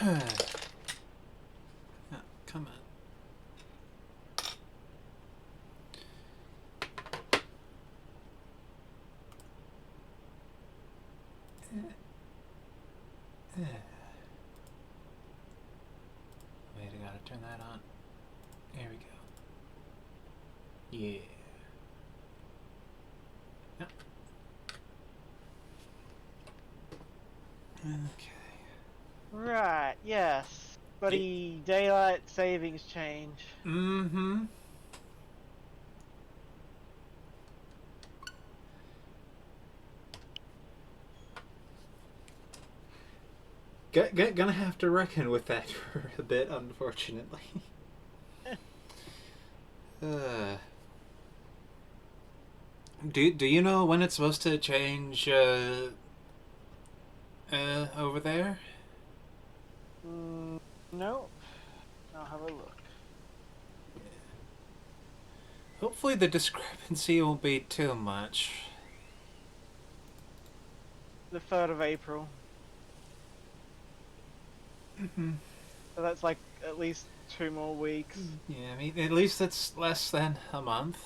Oh, come on. Wait, I gotta turn that on. There we go. Yeah. Yep. Okay. Right, yes. Buddy, daylight savings change. Mm-hmm. Gonna have to reckon with that for a bit, unfortunately. Do you know when it's supposed to change over there? No. I'll have a look. Hopefully the discrepancy won't be too much. The 3rd of April. Mm-hmm. So that's like at least 2 more weeks. Yeah, I mean, at least it's less than a month.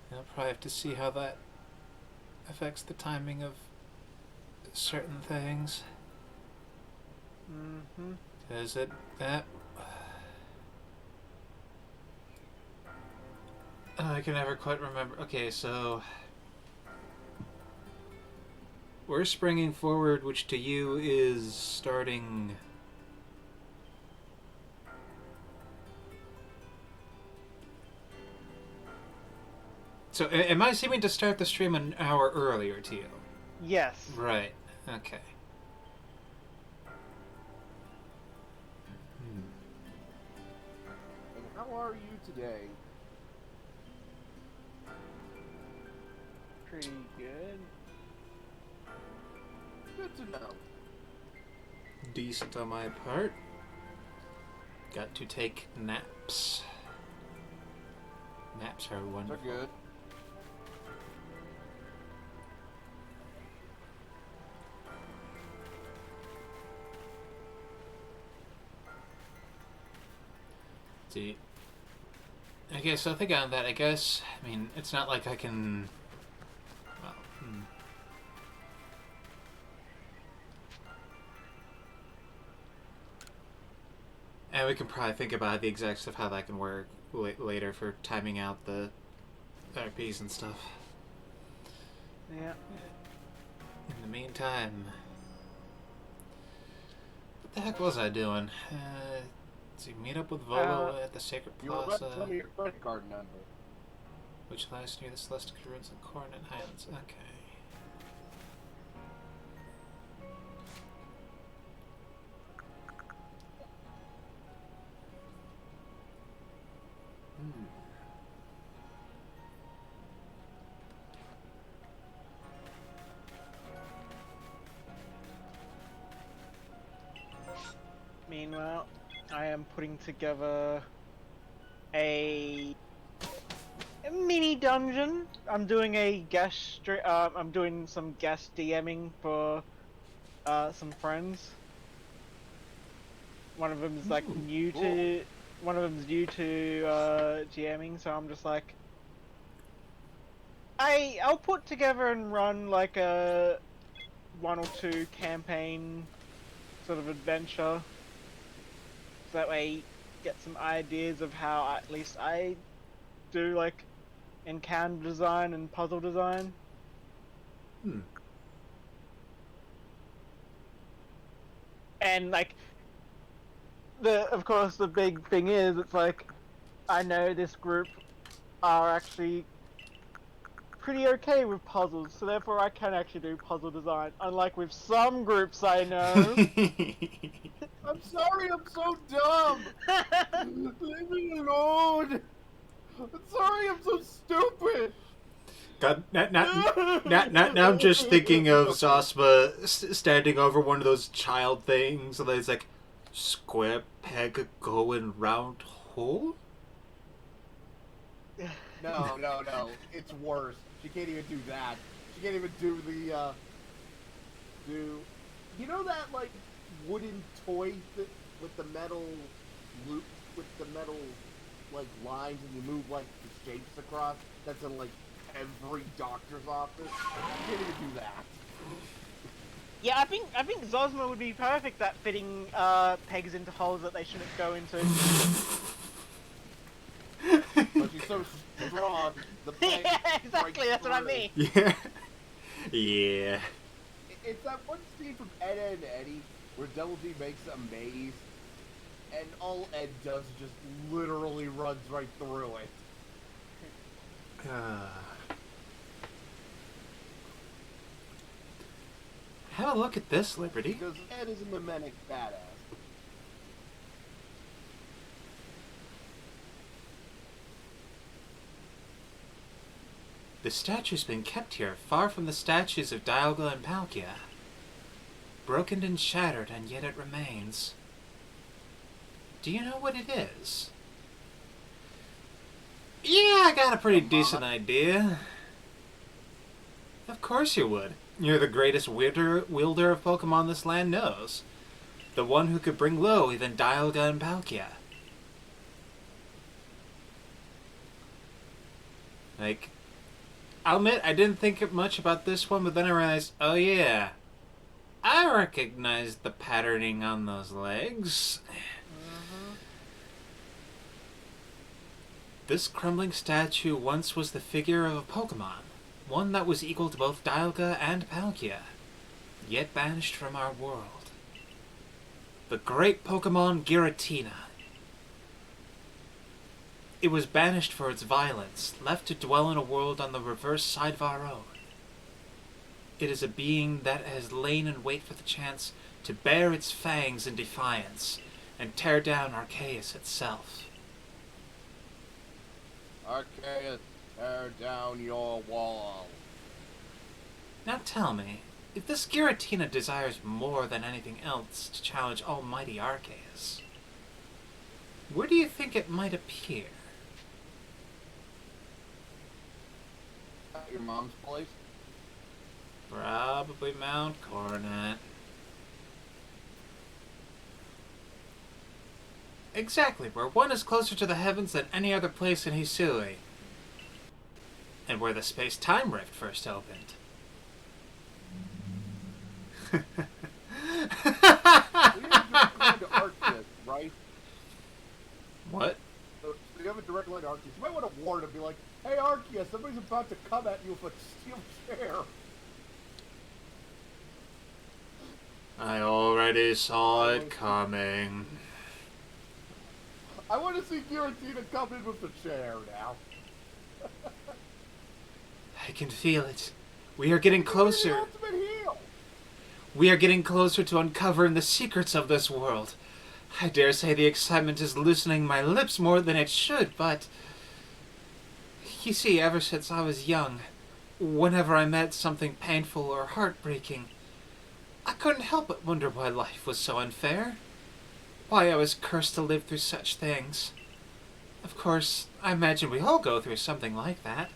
I'll probably have to see how that affects the timing of certain things. Mm-hmm. Is it that? I can never quite remember. Okay, so we're springing forward, which to you is starting. So, am I seeming to start the stream an hour earlier to you? Yes. Right. Okay. And how are you today? Pretty good. Good to know. Decent on my part. Got to take naps. Naps are wonderful. They're good. See, okay, so think on that. I guess, I mean, it's not like I can. Well, And we can probably think about the exact stuff how that can work later for timing out the RPs and stuff. Yeah. In the meantime, what the heck was I doing? Let's see, meet up with Volo at the Sacred You were about to Plaza, tell me your credit card number. which lies near the Celestial Ruins and Coronet Highlands. Okay. Meanwhile, I am putting together a mini dungeon. I'm doing a guest I'm doing some guest DMing for some friends. One of them is like new to GMing, so I'm just like I'll put together and run like a 1 or 2 campaign sort of adventure. So that way get some ideas of how at least I do like encounter design and puzzle design. And like of course the big thing is it's like I know this group are actually pretty okay with puzzles, so therefore I can actually do puzzle design, unlike with some groups I know. I'm sorry, I'm so dumb! Leave me alone! I'm sorry, I'm so stupid! God, now I'm just thinking of Zosma standing over one of those child things, and it's like, square peg going round hole? No. It's worse. She can't even do that. She can't even do the, You know that, like, wooden toy with the metal loop, with the metal, like, lines, and you move, like, the shapes across? That's in, like, every doctor's office? You can't even do that. Yeah, I think Zosma would be perfect at fitting pegs into holes that they shouldn't go into. But she's so strong. The peg Yeah, exactly. That's what I mean. Yeah. Yeah. It's that one scene from Ed, Edd n Eddy where Double D makes a maze, and all Ed does is just literally runs right through it. Have a look at this, Liberty. Because Ed is a mimetic badass. The statue's been kept here, far from the statues of Dialga and Palkia. Broken and shattered, and yet it remains. Do you know what it is? Yeah, I got a pretty decent idea. Of course you would. You're the greatest wielder of Pokemon this land knows. The one who could bring low even Dialga and Palkia. Like, I'll admit, I didn't think much about this one, but then I realized, oh yeah, I recognized the patterning on those legs. This crumbling statue once was the figure of a Pokemon, one that was equal to both Dialga and Palkia, yet banished from our world. The great Pokemon Giratina. It was banished for its violence, left to dwell in a world on the reverse side of our own. It is a being that has lain in wait for the chance to bare its fangs in defiance and tear down Arceus itself. Arceus, tear down your wall. Now tell me, if this Giratina desires more than anything else to challenge almighty Arceus, where do you think it might appear? At your mom's place? Probably Mount Coronet. Exactly, where one is closer to the heavens than any other place in Hisui. And where the space-time rift first opened. We have a direct line to Arceus, right? What? So you have a direct line to Arceus. You might want to warn him, be like, hey Arceus, somebody's about to come at you with a steel chair. I already saw it coming. I want to see Giratina come in with the chair now. I can feel it. We are getting closer. The ultimate heel. We are getting closer to uncovering the secrets of this world. I dare say the excitement is loosening my lips more than it should, but... You see, ever since I was young, whenever I met something painful or heartbreaking, I couldn't help but wonder why life was so unfair. Why I was cursed to live through such things. Of course, I imagine we all go through something like that.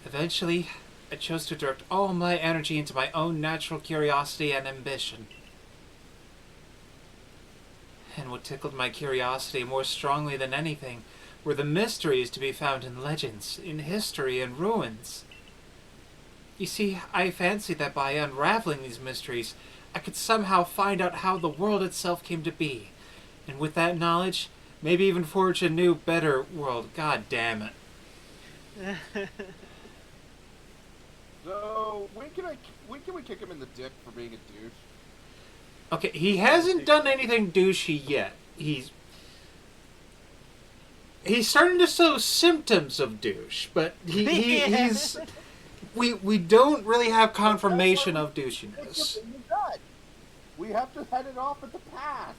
Eventually, I chose to direct all my energy into my own natural curiosity and ambition. And what tickled my curiosity more strongly than anything were the mysteries to be found in legends, in history, and ruins. You see, I fancied that by unraveling these mysteries, I could somehow find out how the world itself came to be. And with that knowledge, maybe even forge a new, better world. God damn it. So, when can we kick him in the dick for being a douche? Okay, he hasn't done anything douchey yet. He's starting to show symptoms of douche, but he's... We don't really have confirmation of douchiness. We have to head it off at the pass.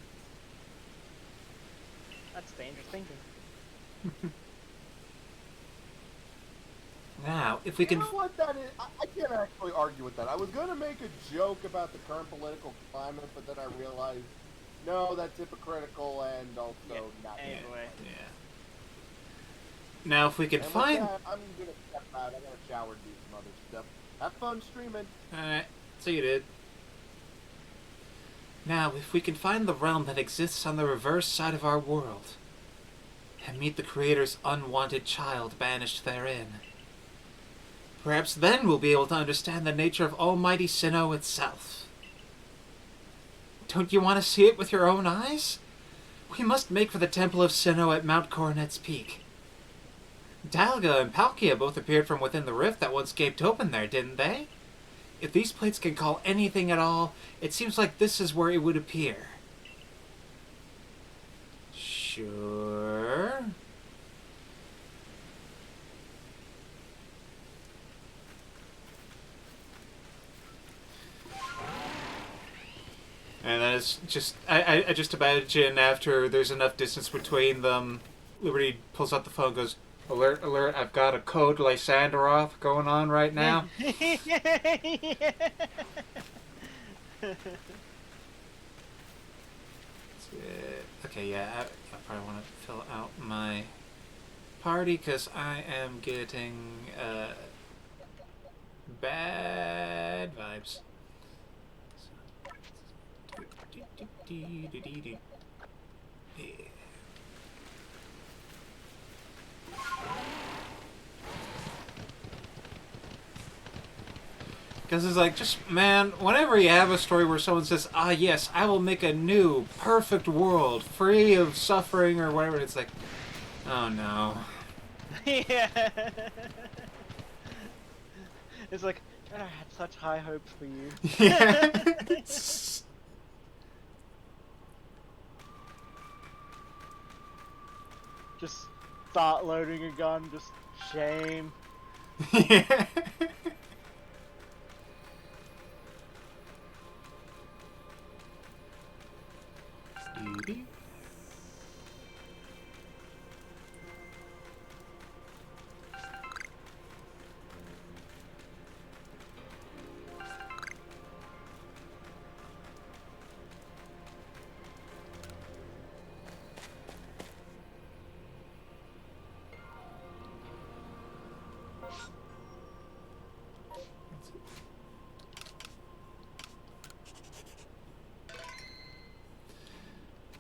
That's dangerous thinking. Now, if we You can... know what that is? I can't actually argue with that. I was going to make a joke about the current political climate, but then I realized, no, that's hypocritical and also not anyway. Yeah. Now, if we can and find... with that, I'm going to step out. I'm going to shower and do some other stuff. Have fun streaming. Alright, so you did. Now, if we can find the realm that exists on the reverse side of our world, and meet the Creator's unwanted child banished therein, perhaps then we'll be able to understand the nature of Almighty Sinnoh itself. Don't you want to see it with your own eyes? We must make for the Temple of Sinnoh at Mount Coronet's Peak. Dalga and Palkia both appeared from within the rift that once gaped open there, didn't they? If these plates can call anything at all, it seems like this is where it would appear. Sure. And then it's just, I just imagine after there's enough distance between them, Liberty pulls out the phone and goes, "Alert, alert, I've got a code Lysanderoth going on right now." Okay, yeah, I probably want to fill out my party because I am getting bad vibes. Yeah. Because it's like, just, man, whenever you have a story where someone says, "Ah, yes, I will make a new, perfect world, free of suffering," or whatever, it's like, oh no. Yeah. It's like, I had such high hopes for you. Yeah. Just start loading a gun, just shame. Yeah.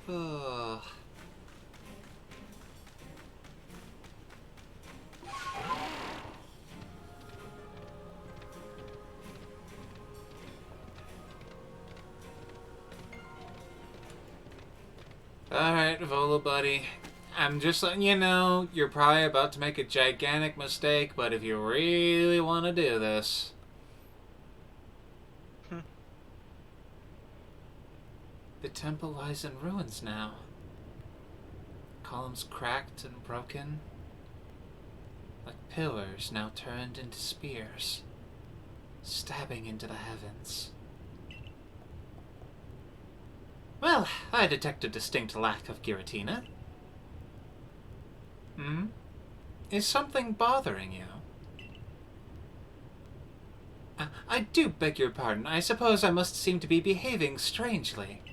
Ugh. Alright, Volo buddy. I'm just letting you know, you're probably about to make a gigantic mistake, but if you really want to do this... The temple lies in ruins now. Columns cracked and broken, like pillars now turned into spears, stabbing into the heavens. Well, I detect a distinct lack of Giratina. Hmm? Is something bothering you? I do beg your pardon. I suppose I must seem to be behaving strangely.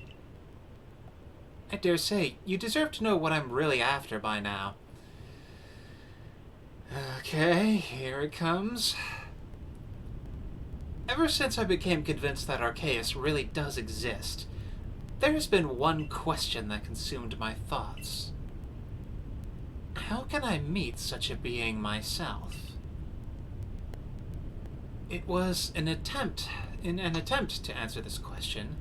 I dare say, you deserve to know what I'm really after by now. Okay, here it comes. Ever since I became convinced that Arceus really does exist, there has been one question that consumed my thoughts. How can I meet such a being myself? It was in an attempt to answer this question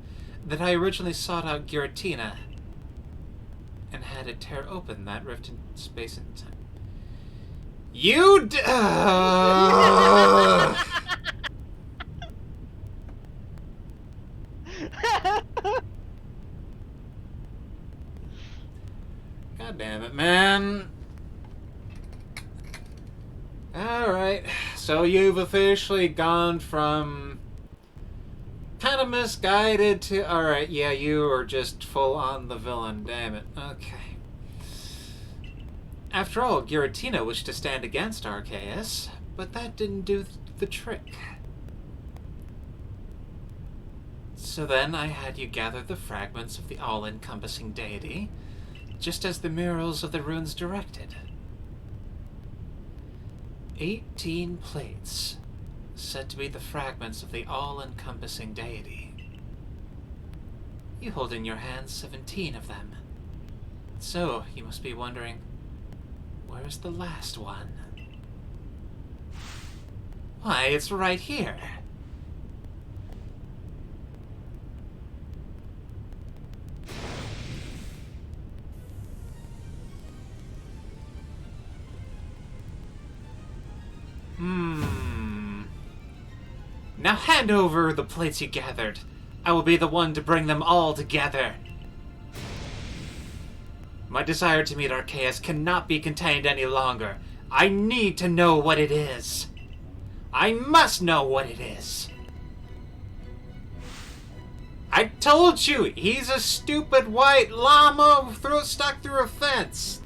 that I originally sought out Giratina and had it tear open that rift in space and time. You God damn it, man. Alright, so you've officially gone from kind of misguided to... Alright, yeah, you are just full on the villain, damn it. Okay. After all, Giratina wished to stand against Arceus, But that didn't do the trick. So then I had you gather the fragments of the all-encompassing deity, just as the murals of the runes directed. 18 plates, said to be the fragments of the all-encompassing deity. You hold in your hands 17 of them. So, you must be wondering, where's the last one? Why, it's right here. Now hand over the plates you gathered. I will be the one to bring them all together. My desire to meet Arceus cannot be contained any longer. I need to know what it is. I must know what it is. I told you, he's a stupid white llama stuck through a fence.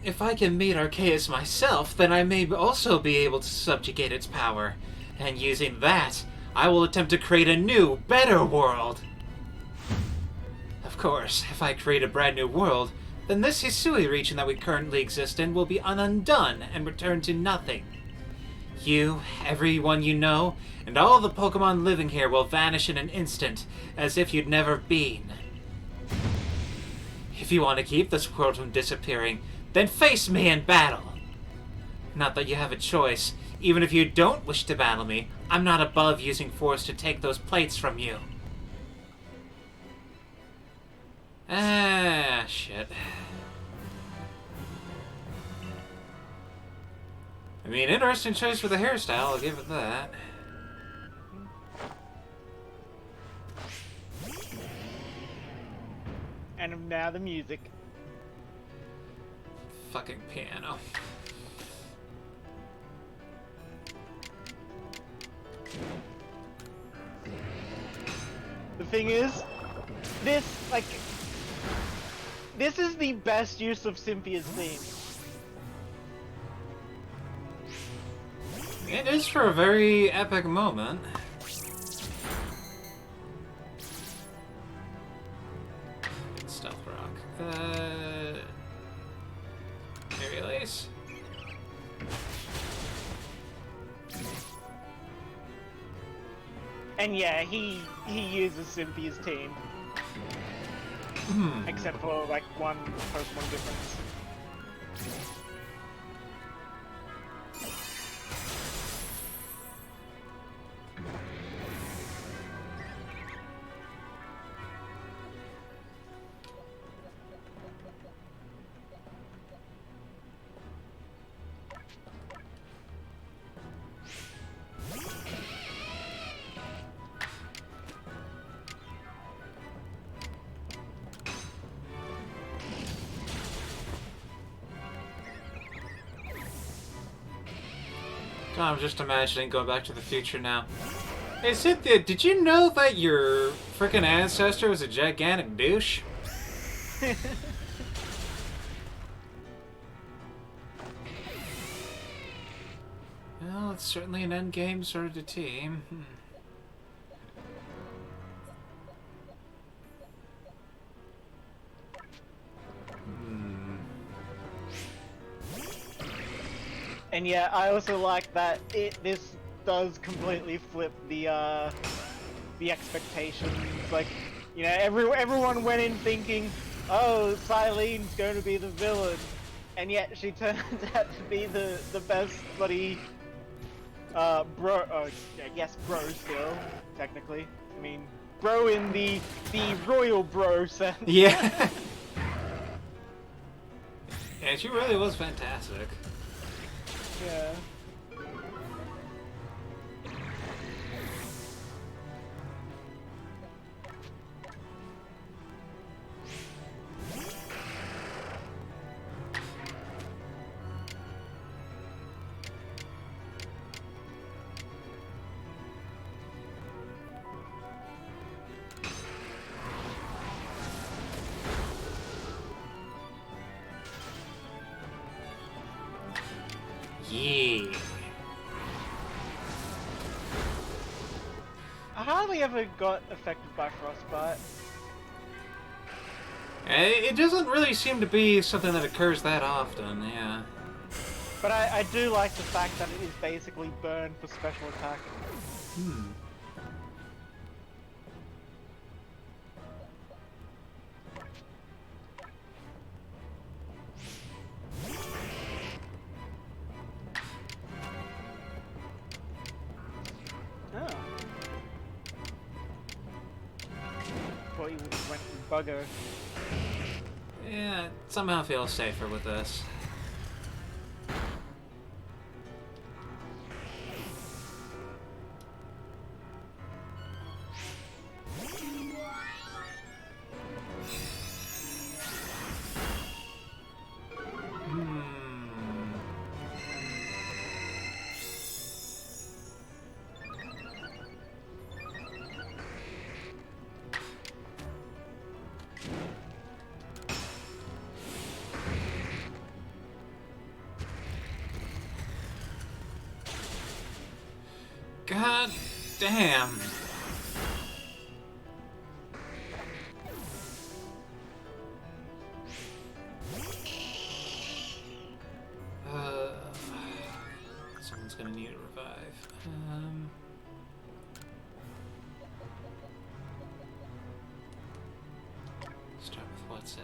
If I can meet Arceus myself, then I may also be able to subjugate its power. And using that, I will attempt to create a new, better world. Of course, if I create a brand new world, then this Hisui region that we currently exist in will be undone and return to nothing. You, everyone you know, and all the Pokemon living here will vanish in an instant, as if you'd never been. If you want to keep this world from disappearing, then face me in battle. Not that you have a choice. Even if you don't wish to battle me, I'm not above using force to take those plates from you. Ah, shit. I mean, interesting choice for the hairstyle, I'll give it that. And now the music. Fucking piano. The thing is, this is the best use of Cynthia's theme. It is for a very epic moment. Stealth rock. Aerial ace. And yeah, he uses Cynthia's team. Except for like one Pokemon difference. God, I'm just imagining going back to the future now. Hey Cynthia, did you know that your frickin' ancestor was a gigantic douche? Well, it's certainly an endgame sort of a team. And yeah, I also like that this does completely flip the expectations. Like, you know, everyone went in thinking, oh, Cylene's going to be the villain, and yet she turns out to be the best buddy, bro. I guess bro still, technically. I mean, bro in the royal bro sense. Yeah. Yeah, she really was fantastic. Yeah. Yeah. I hardly ever got affected by frostbite. It doesn't really seem to be something that occurs that often, yeah. But I do like the fact that it is basically burn for special attack. Hmm. Oh. Thought you would have went with Bugger. Yeah, somehow feels safer with this. God damn. Someone's gonna need a revive. Start with what's it?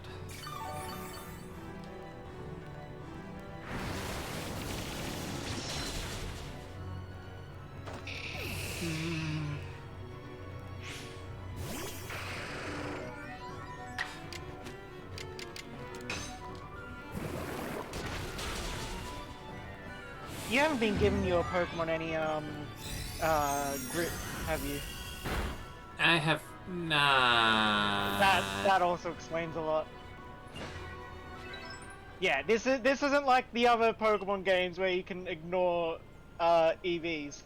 You haven't been giving your Pokemon any grit, have you? I have not. That also explains a lot. Yeah, this isn't like the other Pokemon games where you can ignore EVs.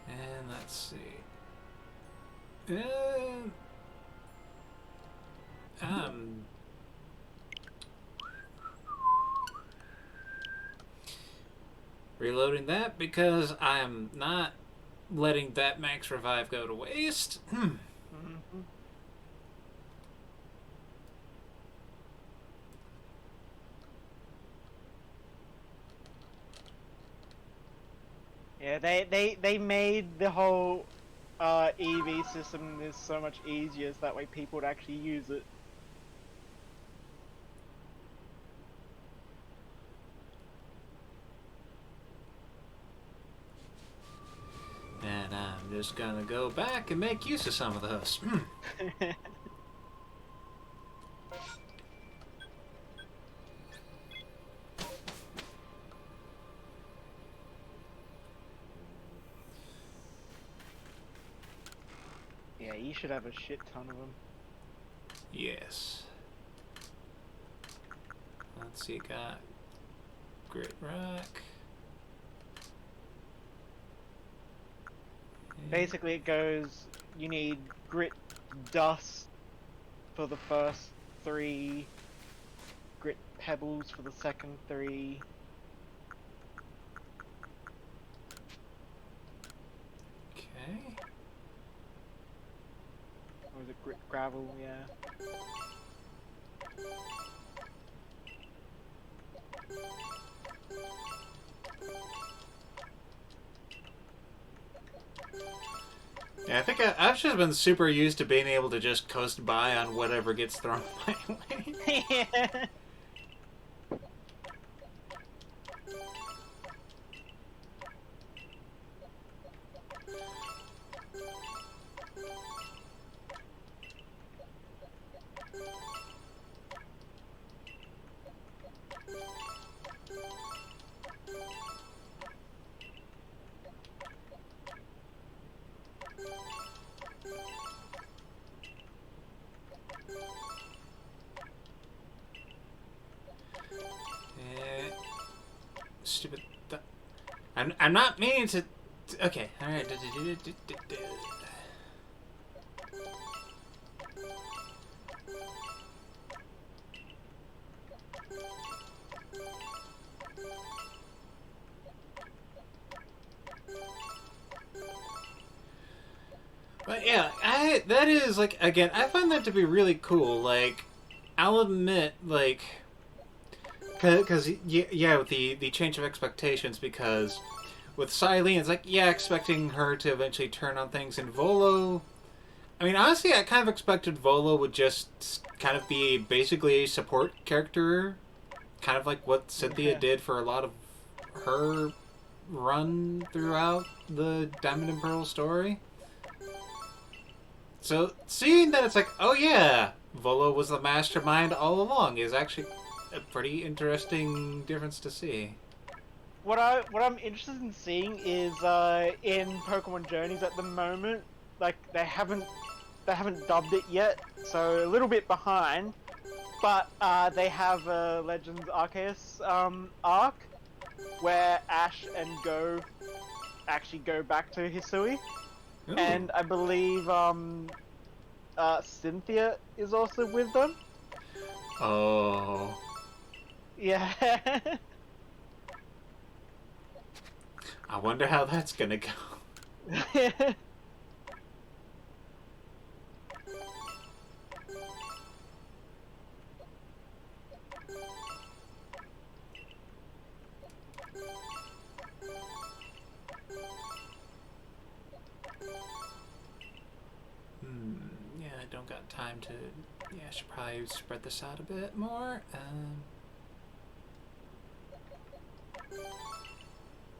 And let's see. Reloading that because I'm not letting that max revive go to waste. Yeah, they made the whole EV system is so much easier, so that way people would actually use it. And I'm just gonna go back and make use of some of those. Yeah, you should have a shit ton of them. Yes. Let's see, got Grit Rock. Basically, it goes, you need Grit Dust for the first 3, Grit Pebbles for the second 3. Okay. Or is it Grit Gravel? Yeah. Yeah, I think I've just been super used to being able to just coast by on whatever gets thrown my way. Yeah. Stupid. I'm not meaning to. Okay, all right. But yeah, that is, like, again, I find that to be really cool. Like, I'll admit, like, because yeah, with the change of expectations, because with Silene, it's like, yeah, expecting her to eventually turn on things, and Volo. I mean, honestly, I kind of expected Volo would just kind of be basically a support character, kind of like what Cynthia did for a lot of her run throughout the Diamond and Pearl story. So seeing that it's like, oh yeah, Volo was the mastermind all along is actually a pretty interesting difference to see. What I'm interested in seeing is in Pokemon Journeys at the moment, like they haven't dubbed it yet, so a little bit behind. But they have a Legends Arceus arc where Ash and Go actually go back to Hisui, Ooh. and I believe Cynthia is also with them. Oh. Yeah. I wonder how that's gonna go. Yeah, I don't got time to... Yeah, I should probably spread this out a bit more.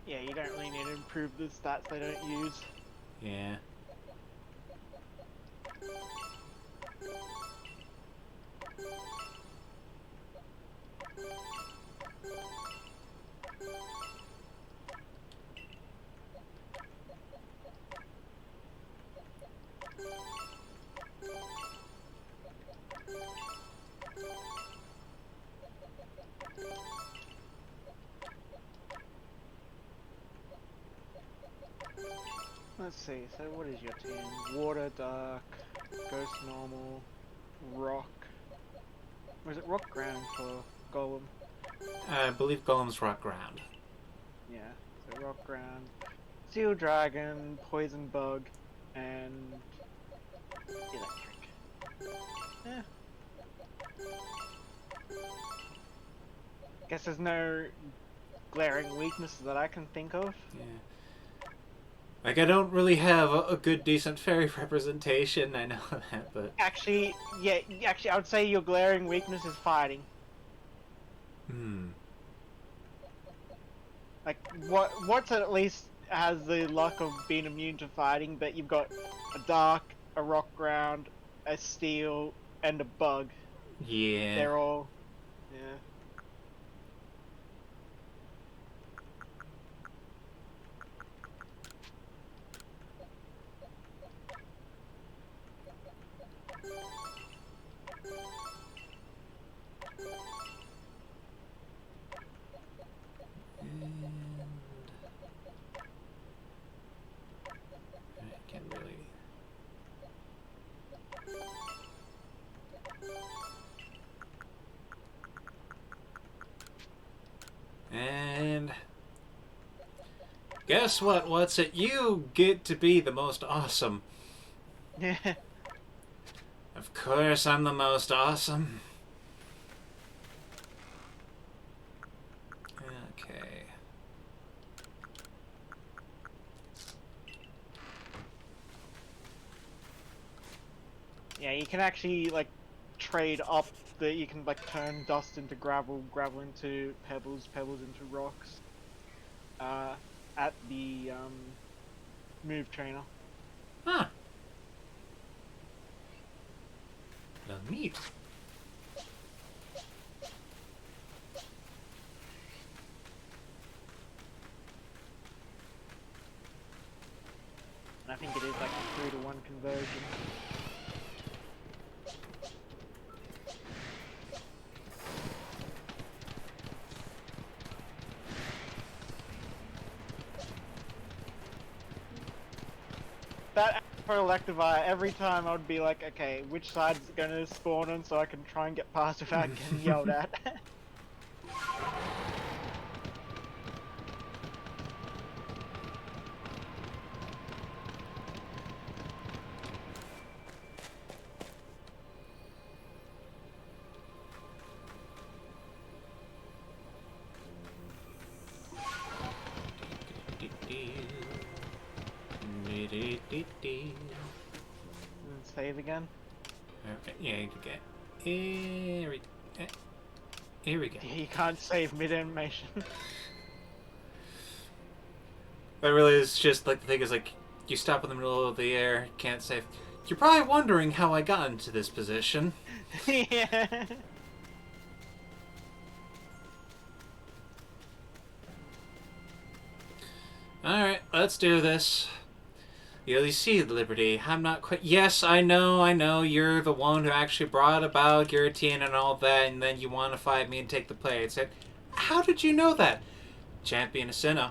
Yeah, you don't really need to improve the stats they don't use. Yeah. Let's see, so what is your team? Water, Dark, Ghost Normal, Rock. Or is it Rock Ground for Golem? I believe Golem's rock ground. Yeah, so Rock Ground, Steel Dragon, Poison Bug, and Electric. Yeah. Guess there's no glaring weaknesses that I can think of. Yeah. Like, I don't really have a good, decent fairy representation, I know that, but... Actually, yeah, I would say your glaring weakness is fighting. Like, what's at least has the luck of being immune to fighting, but you've got a Dark, a Rock Ground, a Steel, and a Bug. Yeah. They're all... yeah. I can't really... And... guess what, what's it? You get to be the most awesome. Of course I'm the most awesome. Okay. Yeah, you can actually, like, trade up the... you can, like, turn dust into gravel, gravel into pebbles, pebbles into rocks. At the, move trainer. Huh. Well, neat. And I think it is like a 3-to-1 conversion. That for Electivire, every time I would be like, okay, which side's it going to spawn on so I can try and get past without getting yelled at. And save again. Okay, yeah, you can get. Here we go. You can't save mid-animation. That really is just like the thing is like you stop in the middle of the air, can't save. You're probably wondering how I got into this position. Yeah. Alright, let's do this. You see, Liberty, I'm not quite... Yes, I know, you're the one who actually brought about Giratina and all that, and then you want to fight me and take the play. It's like, how did you know that? Champion Asino.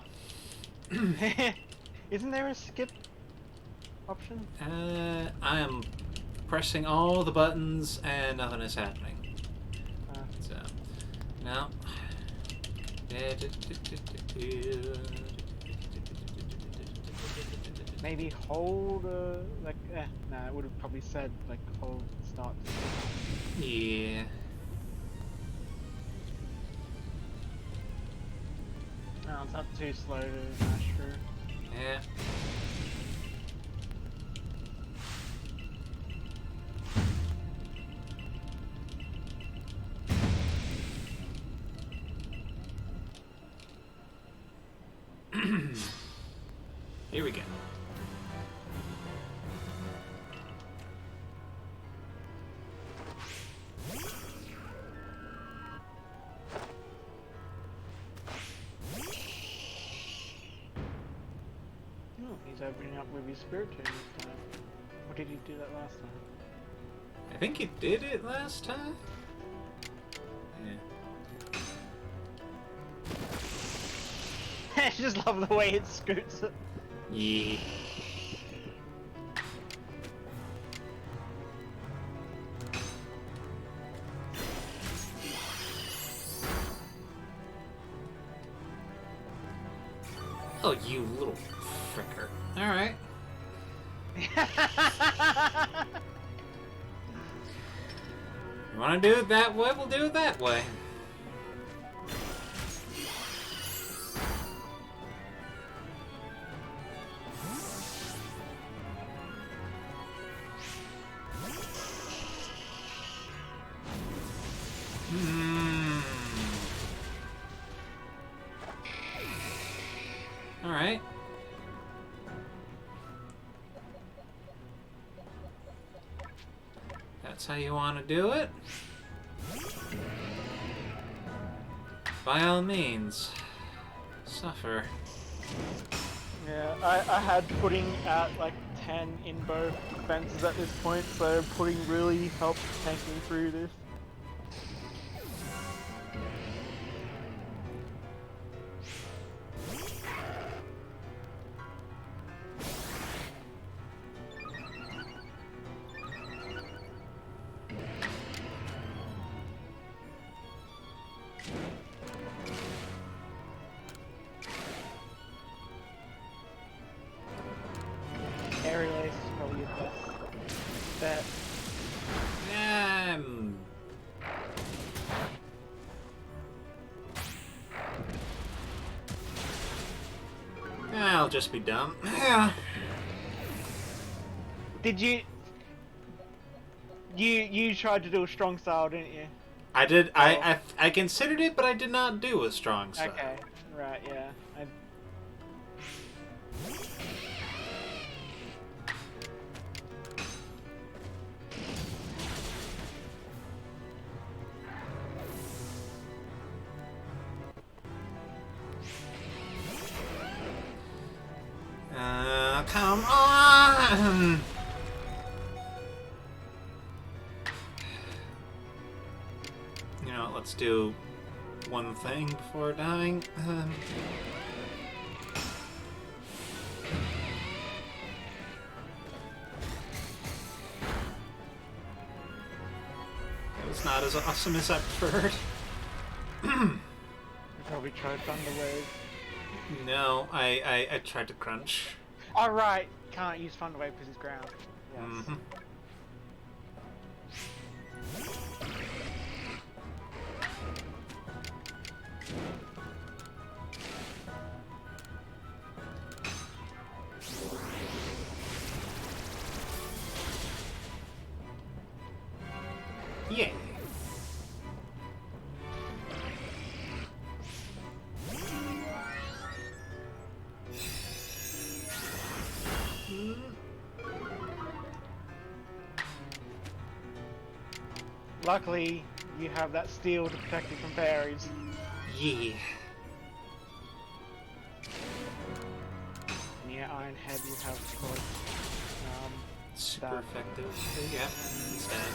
Isn't there a skip option? I am pressing all the buttons and nothing is happening. So, now... Maybe hold, nah, it would have probably said, like, hold start. Yeah. No, it's not too slow to mash through. Yeah. Here we go. Oh, he's opening up with his spirit tomb this time. Or did he do that last time? I think he did it last time. Yeah. I just love the way it scoots it. Yeah. Oh, you little fricker. Alright. You wanna do it that way? We'll do it that way. Alright. That's how you want to do it? By all means, suffer. Yeah, I had putting at like 10 in both fences at this point, so putting really helped tanking through this. Aerial Ace is probably your best bet. I'll just be dumb. Yeah. Did you... You tried to do a strong style, didn't you? I did. Oh. I considered it, but I did not do a strong style. Okay, right, yeah. Come on! You know, let's do one thing before dying. It was not as awesome as I preferred. You probably tried Thunder Wave. No, I tried to crunch. Alright, can't use Thunder Wave because it's ground. Yes. Mm-hmm. Luckily, you have that steel to protect you from fairies. Yeah. And yeah, Iron Head you have, of course. Super That. effective. Yeah. Stand.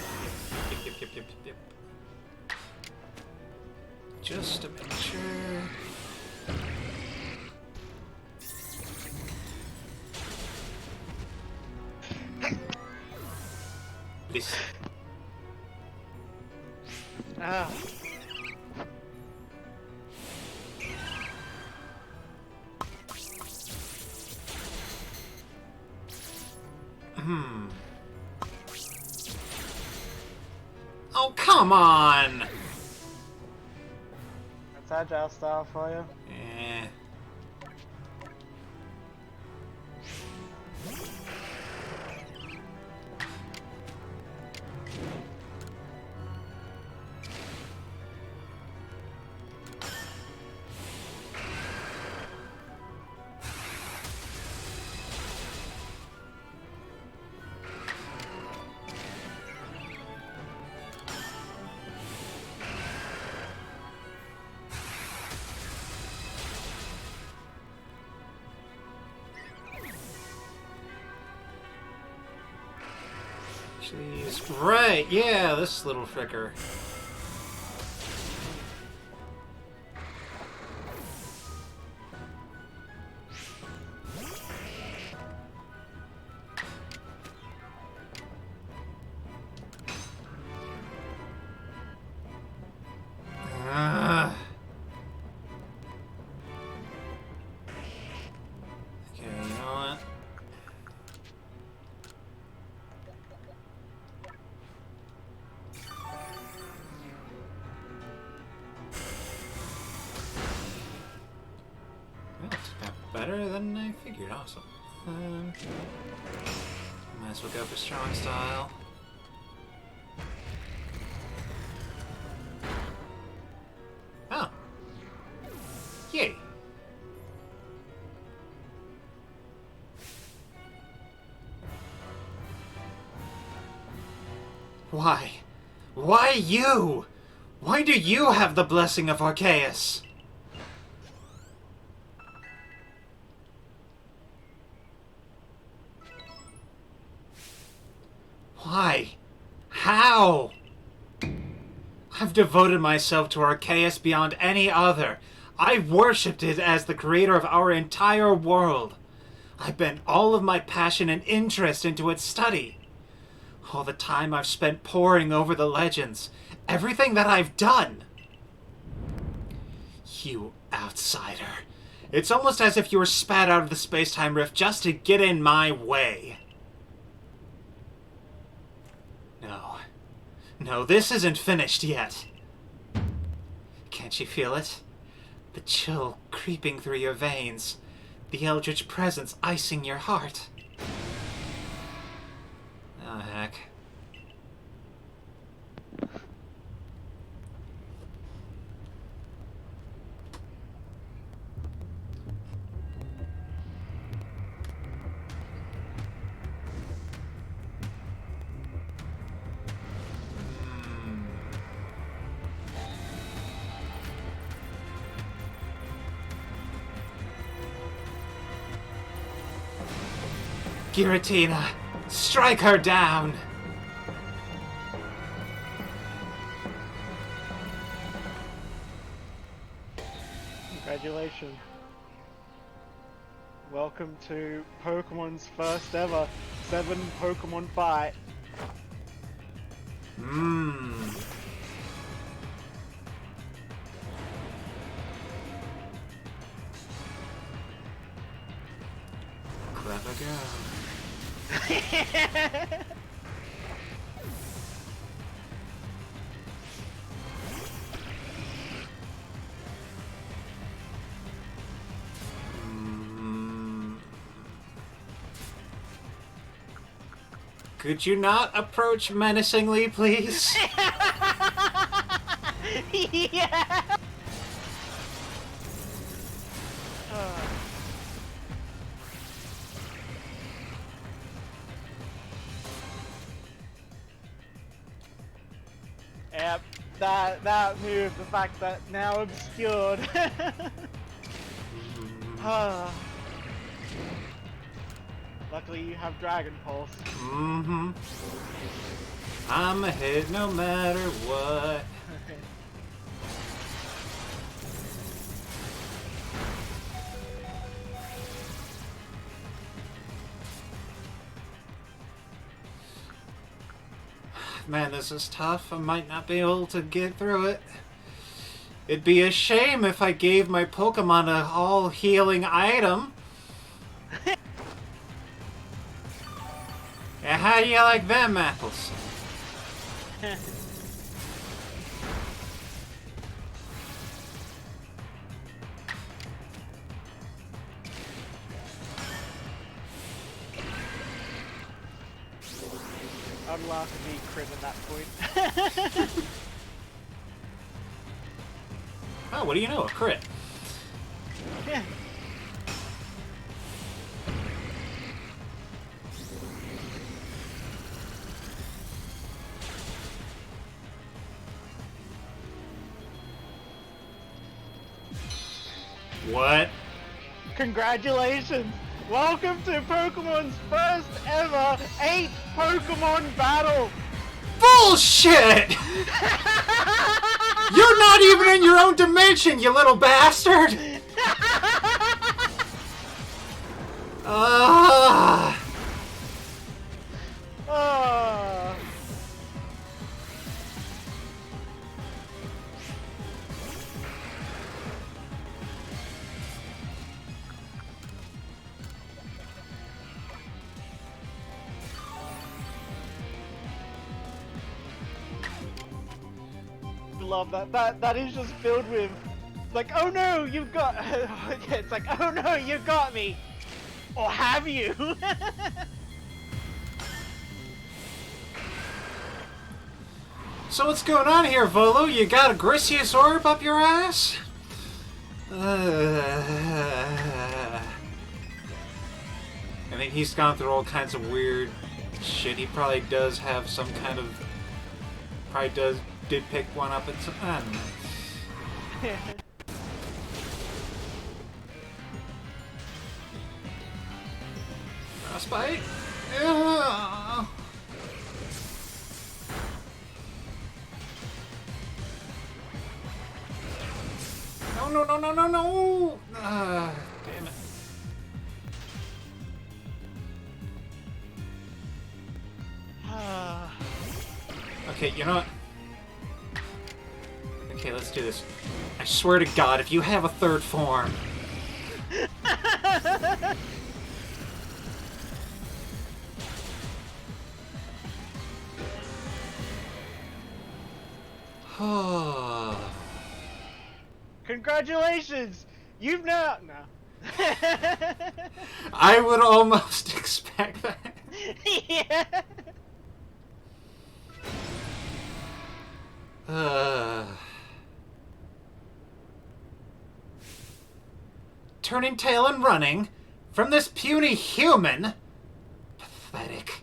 Yep. Just to make sure. This. Ah. Oh, come on! That's agile style for you. Eh. Jeez. Right, yeah, this little fricker. Okay, you know what? Well, it's got better than I figured. Awesome. Might as well go for strong style. Oh. Yay. Why? Why you? Why do you have the blessing of Arceus? Why? How? I've devoted myself to Arceus beyond any other. I've worshipped it as the creator of our entire world. I've bent all of my passion and interest into its study. All the time I've spent poring over the legends. Everything that I've done. You outsider. It's almost as if you were spat out of the space-time rift just to get in my way. No, this isn't finished yet. Can't you feel it? The chill creeping through your veins. The eldritch presence icing your heart. Oh, heck. Giratina, strike her down! Congratulations. Welcome to Pokemon's first ever 7 Pokemon fight. Clever girl. Could you not approach menacingly, please? Yeah. that move, the fact that now obscured. Ah. Luckily you have Dragon Pulse. Mm-hmm. I'm ahead no matter what. Man, this is tough. I might not be able to get through it. It'd be a shame if I gave my Pokemon a all-healing item. Yeah, how do you like them apples? Unlucky crit at that point. Oh, what do you know? A crit. Yeah. What? Congratulations! Welcome to Pokemon's first ever 8 Pokemon battle! Bullshit! You're not even in your own dimension, you little bastard! Ah! Oh. Love that. That is just filled with like, oh no, you've got. It's like, oh no, you got me, or have you? So what's going on here, Volo? You got a Grisius orb up your ass? I think he's gone through all kinds of weird shit. He probably does have some kind of... did pick one up at some... I don't know. Frostbite? Ugh. No! Damn it. Okay, you know what? Okay, let's do this. I swear to God, if you have a third form... Congratulations! You've now... No. I would almost expect that. Yeah. Turning tail and running from this puny human? Pathetic.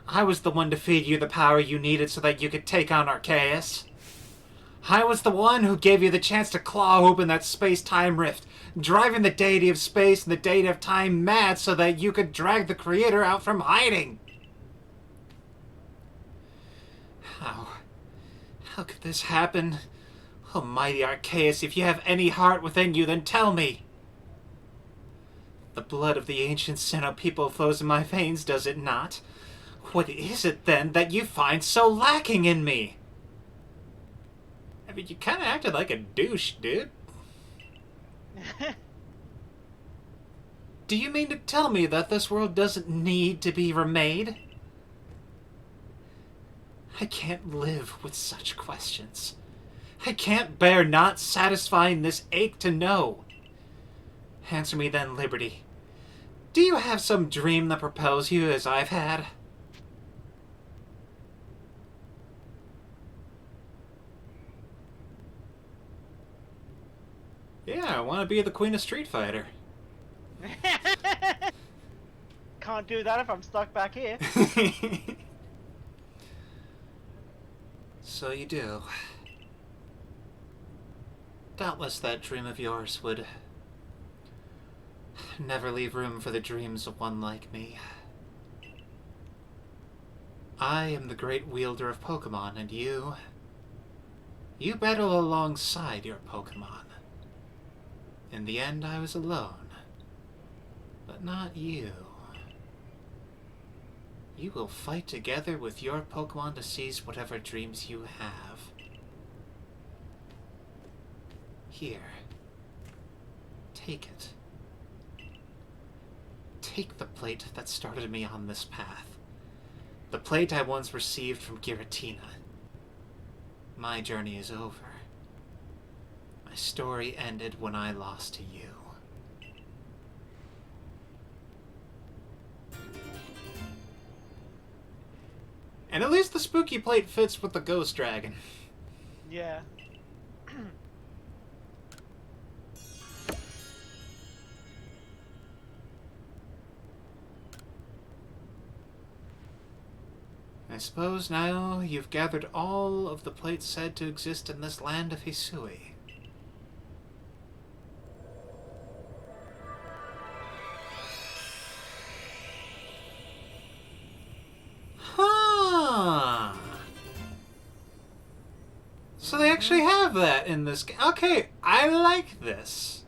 I was the one to feed you the power you needed so that you could take on Arceus. I was the one who gave you the chance to claw open that space-time rift, driving the deity of space and the deity of time mad so that you could drag the creator out from hiding. How could this happen? Almighty Arceus, if you have any heart within you, then tell me. The blood of the ancient Sinnoh people flows in my veins, does it not? What is it, then, that you find so lacking in me? I mean, you kind of acted like a douche, dude. Do you mean to tell me that this world doesn't need to be remade? I can't live with such questions. I can't bear not satisfying this ache to know. Answer me then, Liberty. Do you have some dream that propels you as I've had? Yeah, I want to be the Queen of Street Fighter. Can't do that if I'm stuck back here. So you do. Doubtless that dream of yours would never leave room for the dreams of one like me. I am the great wielder of Pokemon, and you battle alongside your Pokemon. In the end, I was alone. But not you. You will fight together with your Pokemon to seize whatever dreams you have. Here. Take it. Take the plate that started me on this path. The plate I once received from Giratina. My journey is over. My story ended when I lost to you. And at least the spooky plate fits with the ghost dragon. Yeah. I suppose now you've gathered all of the plates said to exist in this land of Hisui. Huh. So they actually have that in this game. Okay, I like this.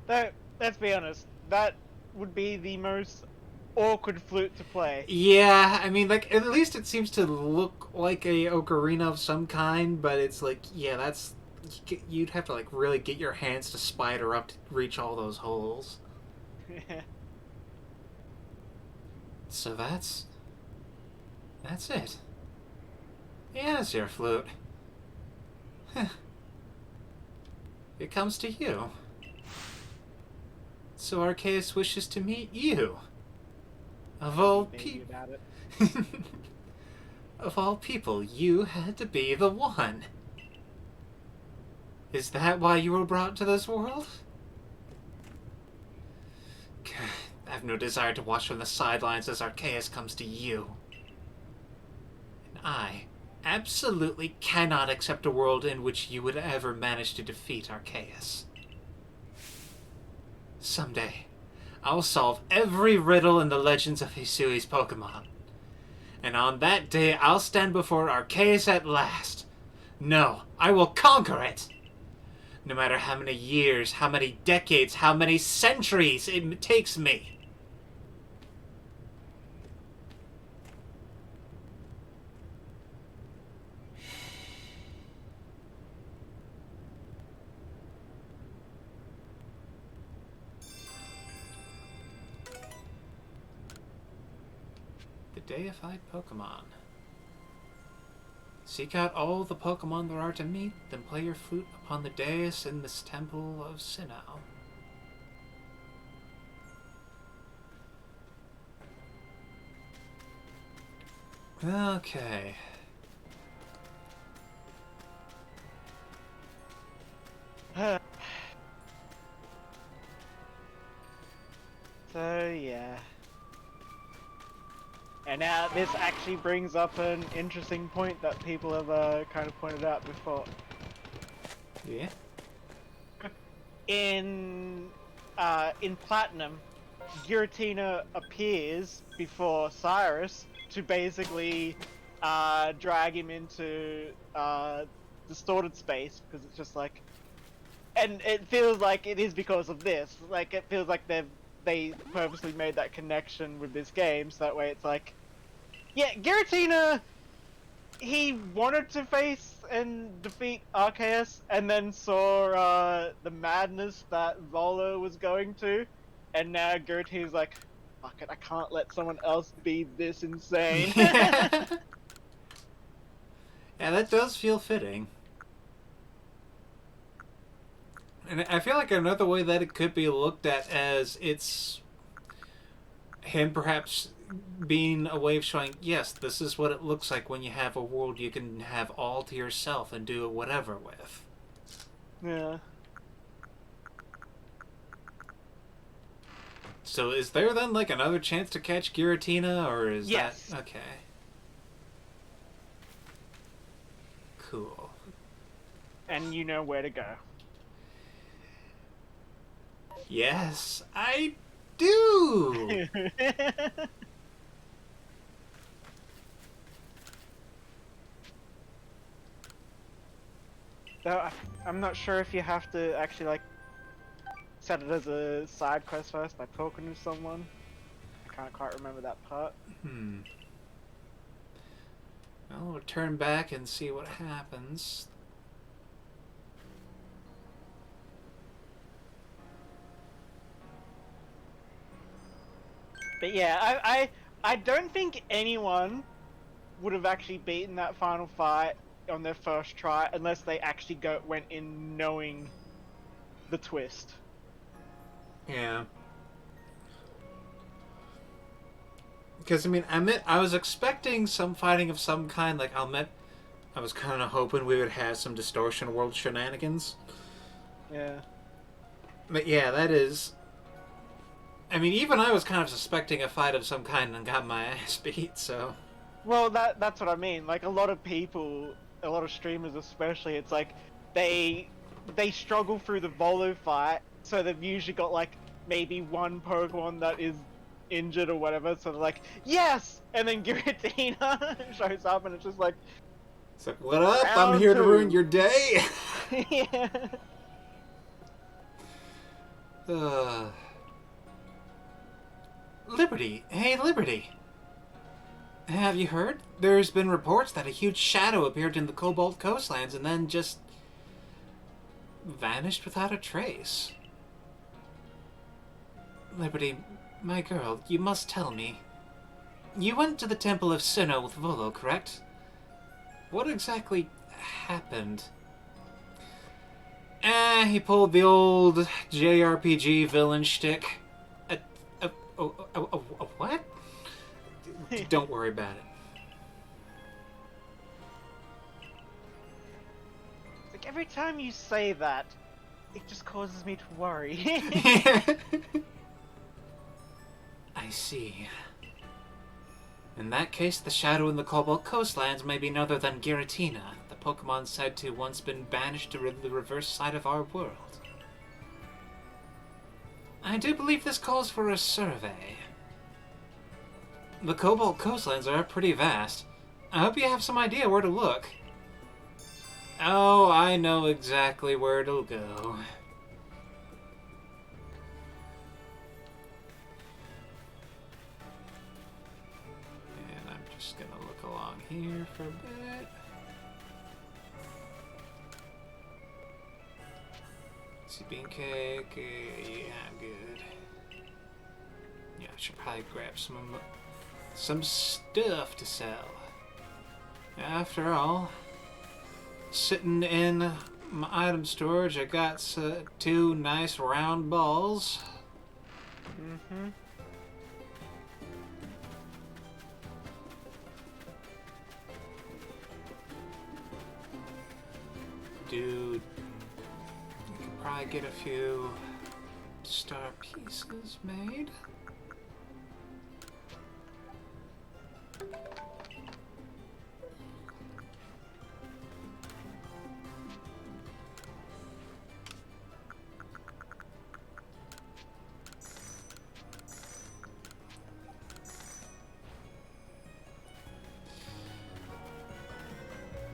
Though, let's be honest, that would be the most awkward flute to play. Yeah, I mean, like, at least it seems to look like a ocarina of some kind, but it's like, yeah, that's... You'd have to, like, really get your hands to spider up to reach all those holes. So that's it. Yeah, it's your flute. It comes to you. So Arceus wishes to meet you. Of all people... Of all people, you had to be the one. Is that why you were brought to this world? I have no desire to watch from the sidelines as Arceus comes to you. And I absolutely cannot accept a world in which you would ever manage to defeat Arceus. Someday, I'll solve every riddle in the legends of Hisui's Pokemon. And on that day, I'll stand before Arceus at last. No, I will conquer it! No matter how many years, how many decades, how many centuries it takes me. The deified Pokemon. Seek out all the Pokemon there are to meet, then play your flute upon the dais in this temple of Sinnoh. Okay. So, yeah. And now this actually brings up an interesting point that people have kind of pointed out before. Yeah? In Platinum, Giratina appears before Cyrus to basically drag him into distorted space, because it's just like, and it feels like it is because of this. Like, it feels like they purposely made that connection with this game, so that way it's like, yeah, Giratina, he wanted to face and defeat Arceus, and then saw the madness that Volo was going to, and now Giratina's like, fuck it, I can't let someone else be this insane. Yeah, that does feel fitting. And I feel like another way that it could be looked at as it's him perhaps being a way of showing, yes, this is what it looks like when you have a world you can have all to yourself and do whatever with. Yeah. So is there then like another chance to catch Giratina, or is Yes. that... Okay. Cool. And you know where to go. Yes, I do! Though I'm not sure if you have to actually like set it as a side quest first by talking to someone. I can't quite remember that part. Well, we'll turn back and see what happens. But yeah, I don't think anyone would have actually beaten that final fight on their first try unless they actually went in knowing the twist. Yeah. Because, I mean, I was expecting some fighting of some kind. Like, I was kind of hoping we would have some Distortion World shenanigans. Yeah. But yeah, that is... I mean, even I was kind of suspecting a fight of some kind and got my ass beat, so... Well, that's what I mean. Like, a lot of people, a lot of streamers especially, it's like, they struggle through the Volo fight, so they've usually got, like, maybe one Pokemon that is injured or whatever, so they're like, yes! And then Giratina shows up and it's just like... It's like, what up? Round I'm here to two. ruin your day! Yeah. Liberty. Hey, Liberty. Have you heard? There's been reports that a huge shadow appeared in the Cobalt Coastlands and then just... vanished without a trace. Liberty, my girl, you must tell me. You went to the Temple of Sinnoh with Volo, correct? What exactly happened? He pulled the old JRPG villain shtick. What? Don't worry about it. Like, every time you say that, it just causes me to worry. I see. In that case, the shadow in the Cobalt Coastlands may be none other than Giratina, the Pokemon said to once been banished to the reverse side of our world. I do believe this calls for a survey. The Cobalt Coastlands are pretty vast. I hope you have some idea where to look. Oh, I know exactly where to go. And I'm just gonna look along here for a bit. See, bean cake. Yeah, I'm good. Yeah, I should probably grab some stuff to sell. After all, sitting in my item storage, I got 2 nice round balls. Mm-hmm. Dude, you could probably get a few star pieces made.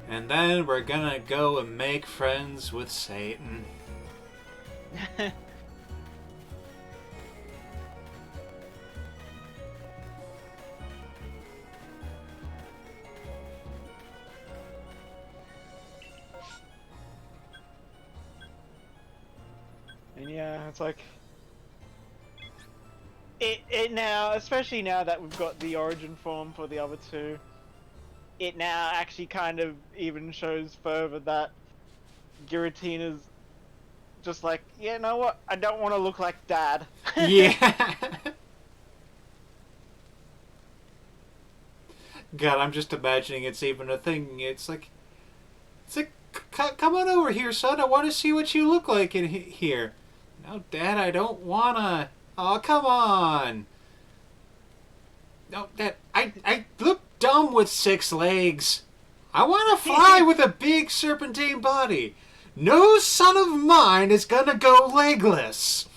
And then we're gonna go and make friends with Satan. And yeah, it's like... It now, especially now that we've got the origin form for the other two, it now actually kind of even shows further that Giratina's just like, yeah, you know what? I don't want to look like Dad. Yeah. God, I'm just imagining it's even a thing. It's like, come on over here, son. I want to see what you look like in here. No, Dad, I don't wanna. Oh, come on. No, Dad, I look dumb with 6 legs. I want to fly with a big serpentine body. No son of mine is gonna go legless.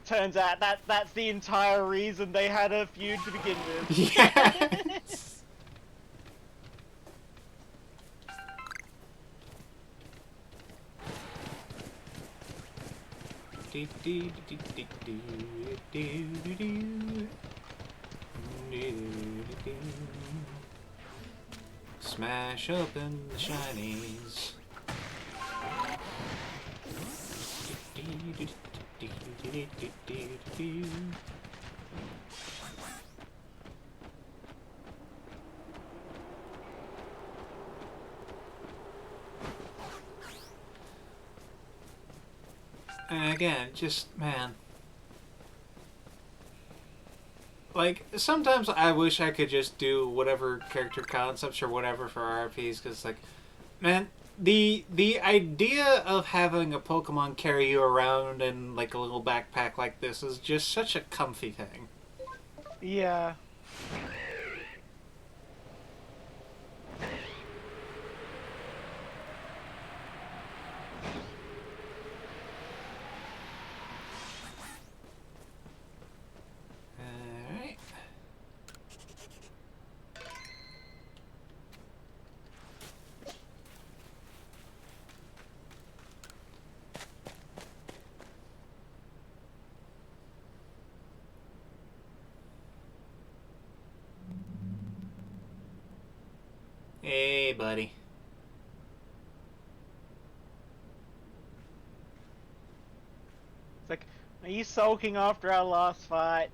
Turns out that's the entire reason they had a feud to begin with. Yes. Smash open the shinies. And again, just, man. Like, sometimes I wish I could just do whatever character concepts or whatever for RPs, because, like, man, the idea of having a Pokemon carry you around in, like, a little backpack like this is just such a comfy thing. Yeah. Alright. Hey, buddy. It's like, are you sulking after our last fight?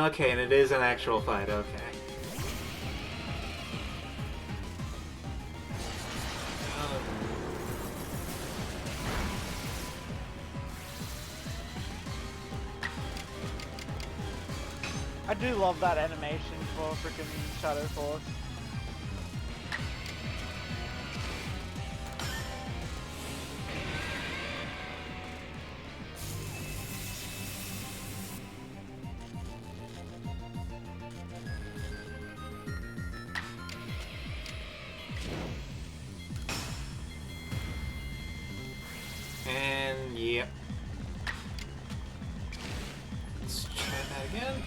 Okay, and it is an actual fight, okay. I do love that animation for frickin' Shadow Force. And, yep. Let's try that again.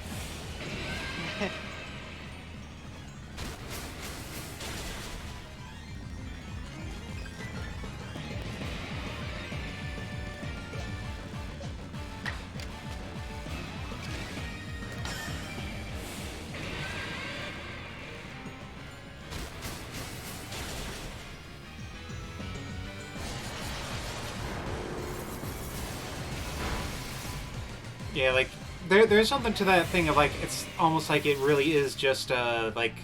Yeah, like, there's something to that thing of, like, it's almost like it really is just, like,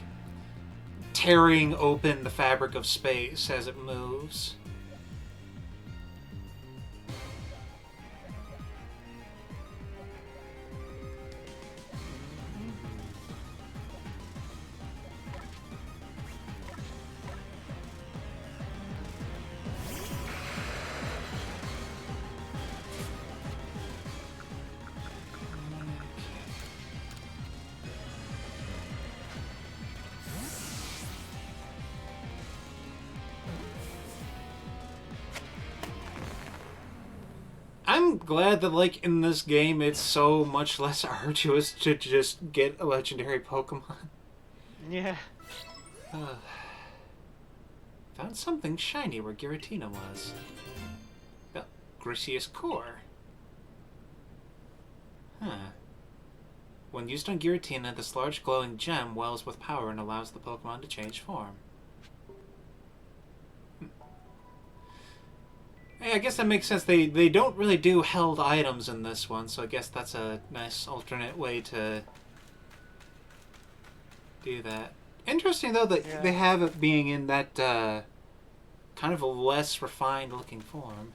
tearing open the fabric of space as it moves. I'm glad that, like, in this game, it's so much less arduous to just get a legendary Pokemon. Yeah. Found something shiny where Giratina was. The Arceus core. Huh. When used on Giratina, this large glowing gem wells with power and allows the Pokemon to change form. Hey, I guess that makes sense. They don't really do held items in this one, so I guess that's a nice alternate way to do that. Interesting, though, that they have it being in that kind of a less refined looking form.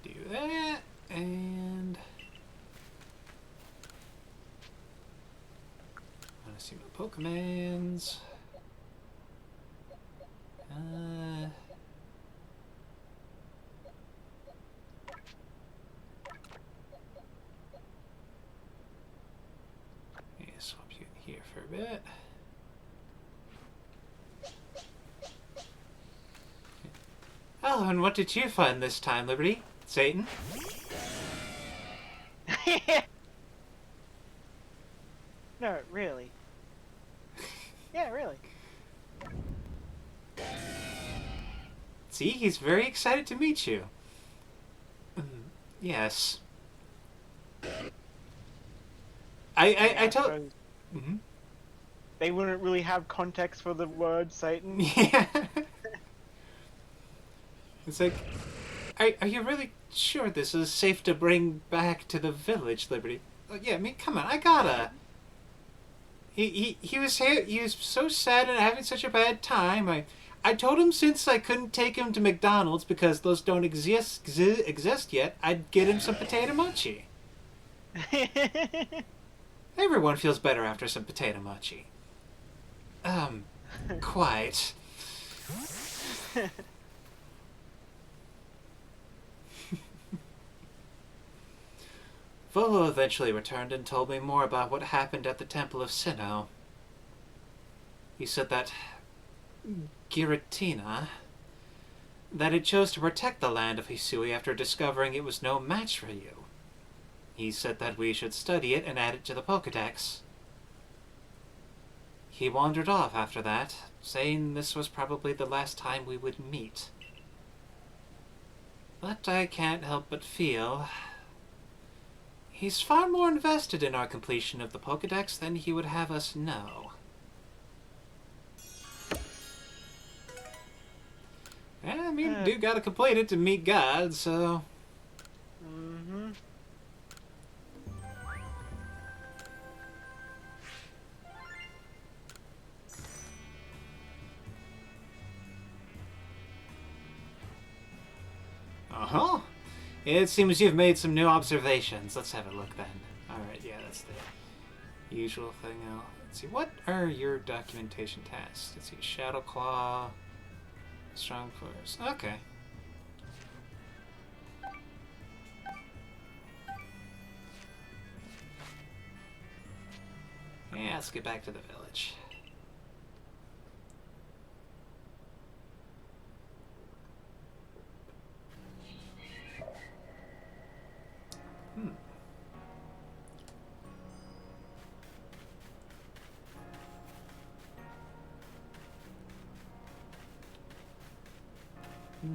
Do that, and I want to see my Pokemons. Yeah, swap you in here for a bit. Oh, and what did you find this time, Liberty? Satan? No, really. Yeah, really. See, he's very excited to meet you. Yes. I told... Mm-hmm. They wouldn't really have context for the word Satan. Yeah. It's like, are you really sure this is safe to bring back to the village, Liberty? Yeah, I mean, come on, I gotta... He was here, he was so sad and having such a bad time. I told him since I couldn't take him to McDonald's because those don't exist yet, I'd get him some potato mochi. Everyone feels better after some potato mochi. Quite. Volo eventually returned and told me more about what happened at the Temple of Sinnoh. He said that Giratina, that it chose to protect the land of Hisui after discovering it was no match for you. He said that we should study it and add it to the Pokédex. He wandered off after that, saying this was probably the last time we would meet. But I can't help but feel... he's far more invested in our completion of the Pokédex than he would have us know. Yeah, I mean, dude gotta complete it to meet God, so... Mm-hmm. Uh-huh. It seems you've made some new observations. Let's have a look then. Alright, yeah, that's the usual thing. Now, let's see, what are your documentation tasks? Let's see, Shadow Claw, Strong Force. Okay. Yeah, let's get back to the village. I'll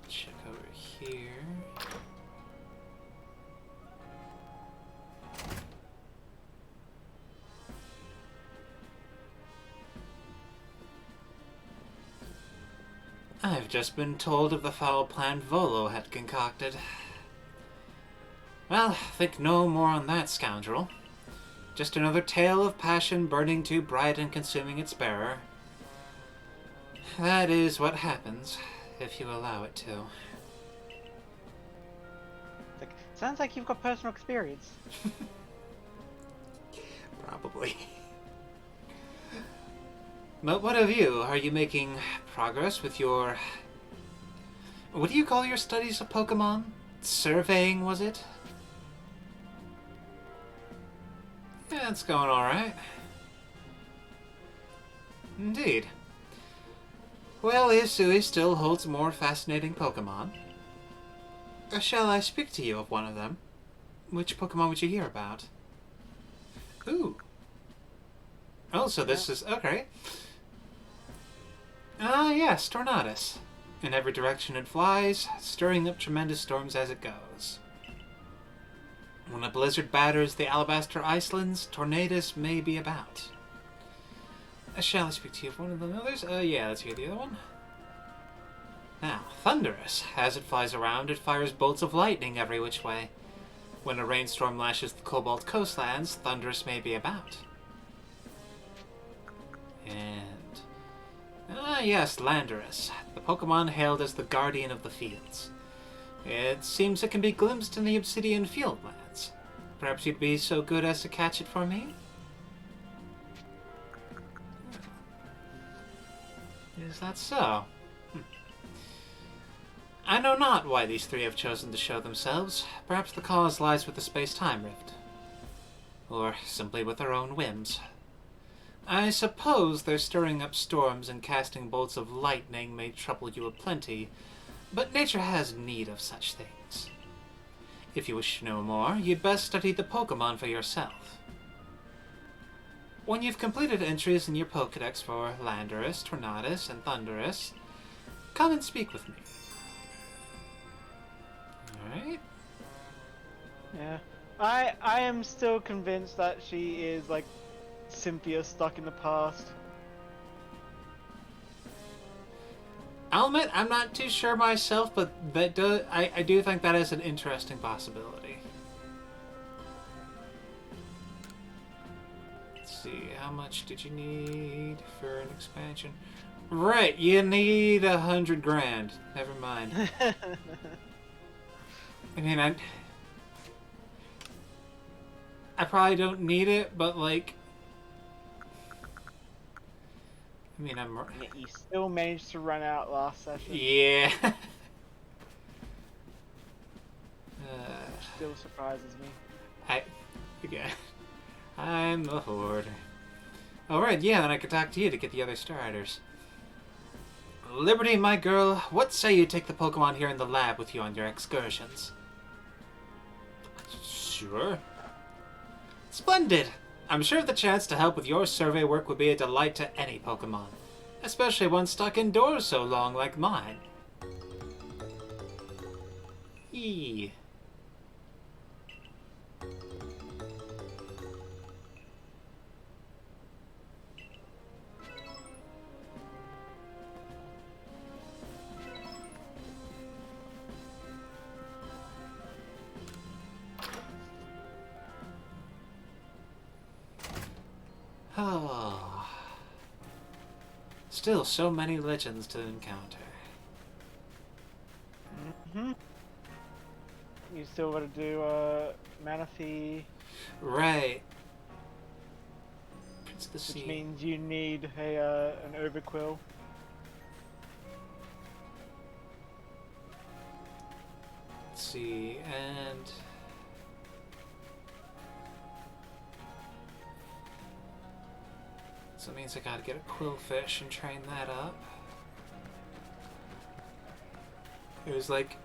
check over here. I've just been told of the foul plan Volo had concocted. Well, think no more on that scoundrel. Just another tale of passion burning too bright and consuming its bearer. That is what happens, if you allow it to. Sounds like you've got personal experience. Probably. But what of you? Are you making progress with your... what do you call your studies of Pokemon? Surveying, was it? Yeah, it's going alright. Indeed. Well, Hisui still holds more fascinating Pokemon. Shall I speak to you of one of them? Which Pokemon would you hear about? Ooh. Oh, so this is... okay. Ah, yes, Tornadus. In every direction it flies, stirring up tremendous storms as it goes. When a blizzard batters the Alabaster Icelands, Tornadus may be about. Shall I speak to you of one of the others? Yeah, let's hear the other one. Now, Thunderous. As it flies around, it fires bolts of lightning every which way. When a rainstorm lashes the Cobalt coastlands, Thunderous may be about. And... yes, Landorus. The Pokemon hailed as the Guardian of the Fields. It seems it can be glimpsed in the Obsidian Fieldlands. Perhaps you'd be so good as to catch it for me? Is that so? I know not why these three have chosen to show themselves. Perhaps the cause lies with the space-time rift. Or simply with their own whims. I suppose their stirring up storms and casting bolts of lightning may trouble you aplenty, but nature has need of such things. If you wish to know more, you'd best study the Pokemon for yourself. When you've completed entries in your Pokedex for Landorus, Tornadus, and Thunderous, come and speak with me. Alright. Yeah. I am still convinced that she is like Cynthia stuck in the past. I'll admit, I'm not too sure myself, but I do think that is an interesting possibility. Let's see, how much did you need for an expansion? Right, you need 100 grand. Never mind. I mean, I probably don't need it, but like, I mean, You still managed to run out last session. Yeah. Still surprises me. Again, I'm the hoarder. Alright, yeah, then I could talk to you to get the other starters. Liberty, my girl, what say you take the Pokemon here in the lab with you on your excursions? Sure. Splendid! I'm sure the chance to help with your survey work would be a delight to any Pokemon, especially one stuck indoors so long like mine. Eee. Oh. Still so many legends to encounter. You still gotta do Manaphy. Right. Prince of the Sea. Which means you need an Overquill. Let's see, and... so it means I gotta get a Quillfish and train that up. It was like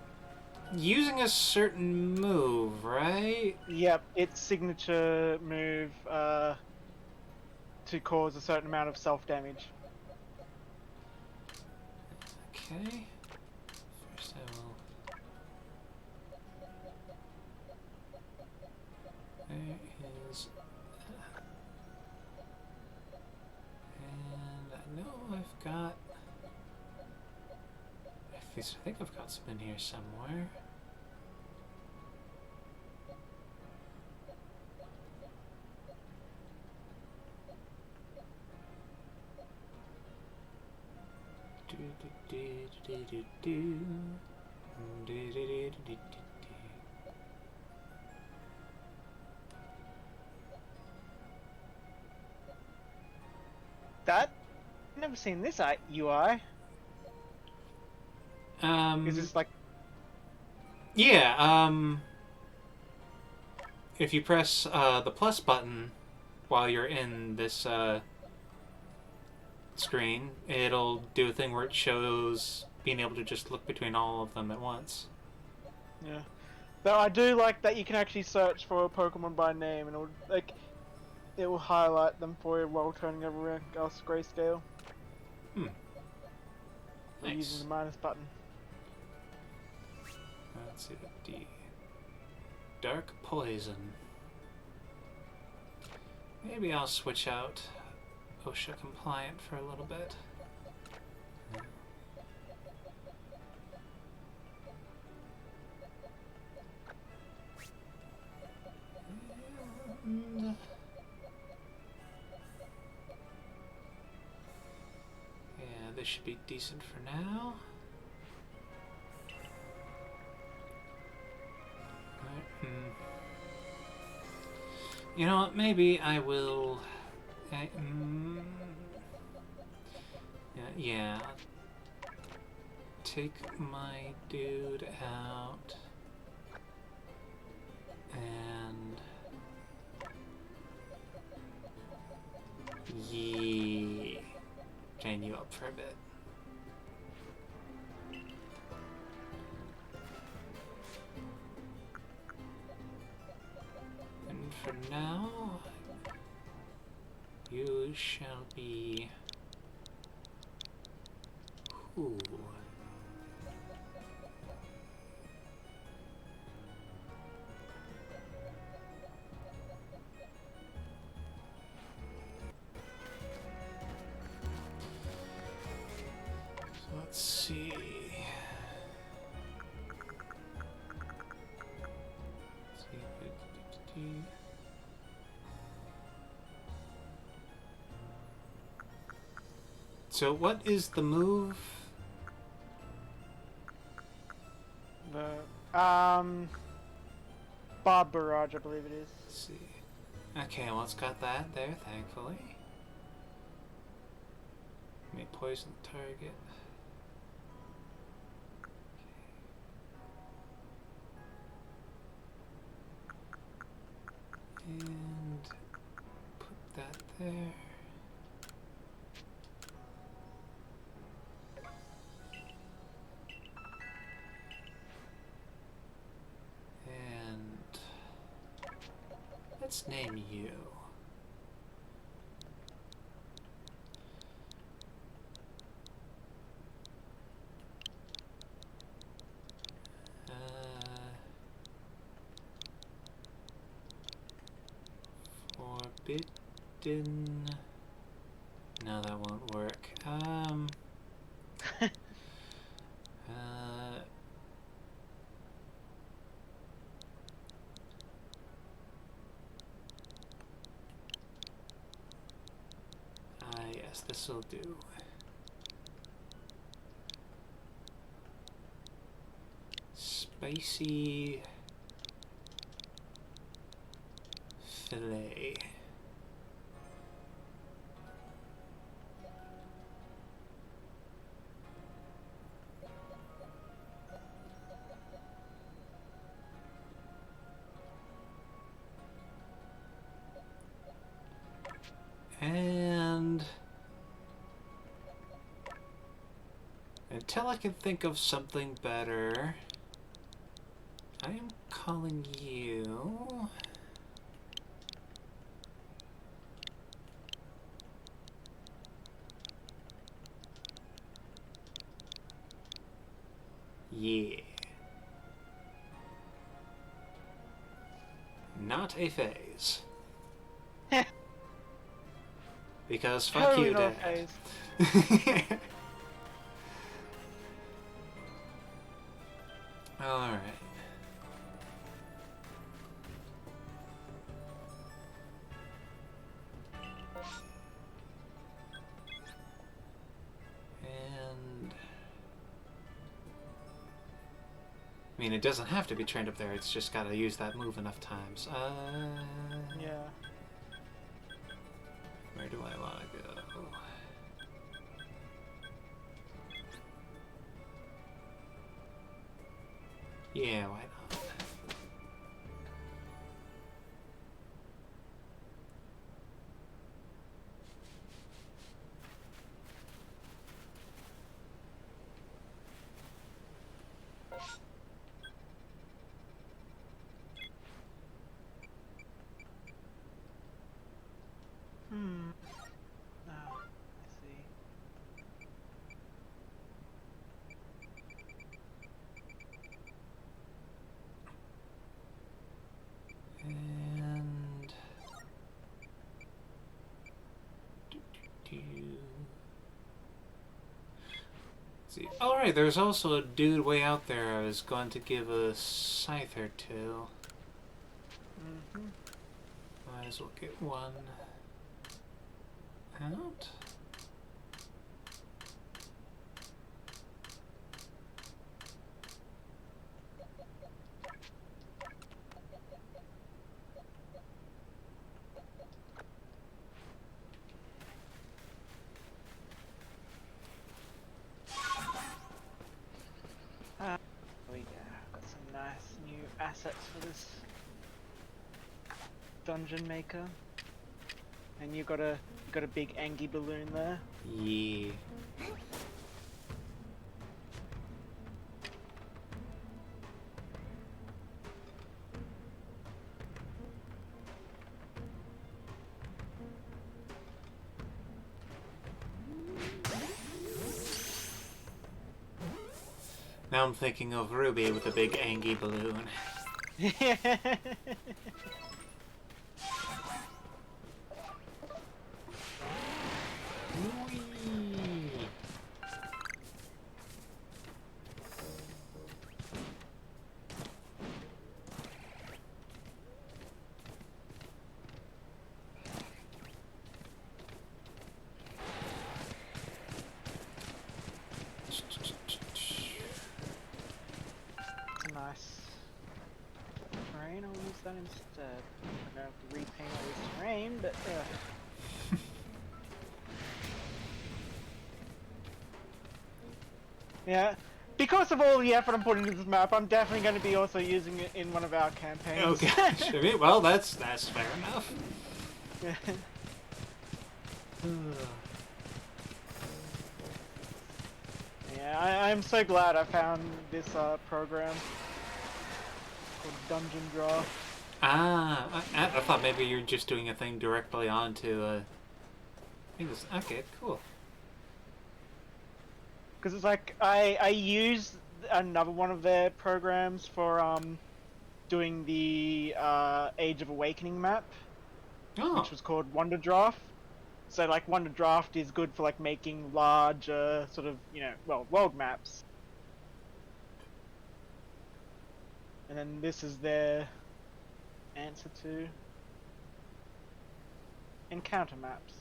using a certain move, right? Yep, its signature move to cause a certain amount of self-damage. Okay. First I will... there is... and I know I've got... I think I've got some in here somewhere. That? I've never seen this UI. Is this like... yeah, if you press the plus button while you're in this screen, it'll do a thing where it shows being able to just look between all of them at once. Yeah. Though I do like that you can actually search for a Pokemon by name and it will highlight them for you while turning over a grayscale. Nice. Using the minus button. Let's see the D. Dark Poison. Maybe I'll switch out OSHA compliant for a little bit. And yeah, this should be decent for now. You know what, maybe I will... yeah. Take my dude out. And... yeah. Chain you up for a bit. And for now, you shall be... Ooh. So let's see. So what is the move? The Bob Barrage, I believe it is. Let's see. Okay, well it's got that there, thankfully. May poison the target. And put that there. And let's name you. Forbidden. No, that won't work. Yes, this'll do. Spicy fillet. And until I can think of something better, I am calling you... yeah. Not a phase. Because fuck Totally you, not a Dad. phase. Alright. And... I mean, it doesn't have to be trained up there, it's just gotta use that move enough times. Yeah. Where do I wanna go? Yeah, why not? Oh, I see. Alright, there's also a dude way out there I was going to give a scyther to. Mm-hmm. Might as well get one out. We got some nice new assets for this dungeon maker, and you got a big Angie balloon there. Yeah. Now I'm thinking of Ruby with a big Angie balloon. Whee! Nice. Terrain, I'll use that instead. I'm gonna have to repaint all this terrain, but yeah. Because of all the effort I'm putting into this map, I'm definitely going to be also using it in one of our campaigns. Oh gosh, I mean, well, that's fair enough. Yeah, I'm so glad I found this program called Dungeon Draw. Ah, I thought maybe you're just doing a thing directly onto. I think it's okay, cool. Because it's like I used another one of their programs for doing the Age of Awakening map, Oh, which was called Wonder Draft. So like Wonder Draft is good for like making large sort of, you know, well, world maps. And then this is their answer to encounter maps.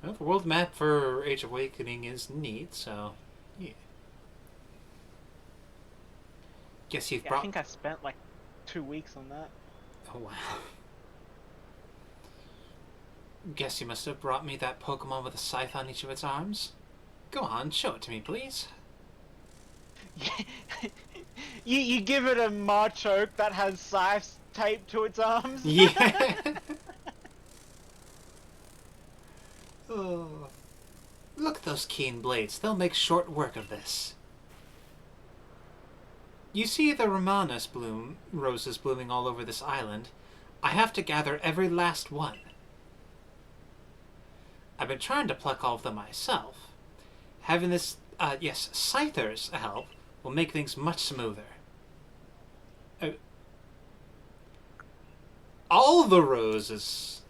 well, the world map for Age of Awakening is neat, so yeah. Guess you've Yeah, I brought. think I spent like 2 weeks on that. Oh wow. Guess you must have brought me that Pokemon with a scythe on each of its arms. Go on, show it to me, please. you give it a Machoke that has scythes taped to its arms. Yeah. Oh. Look at those keen blades. They'll make short work of this. You see the Romanus roses blooming all over this island. I have to gather every last one. I've been trying to pluck all of them myself. Having this, Scyther's help will make things much smoother. All the roses.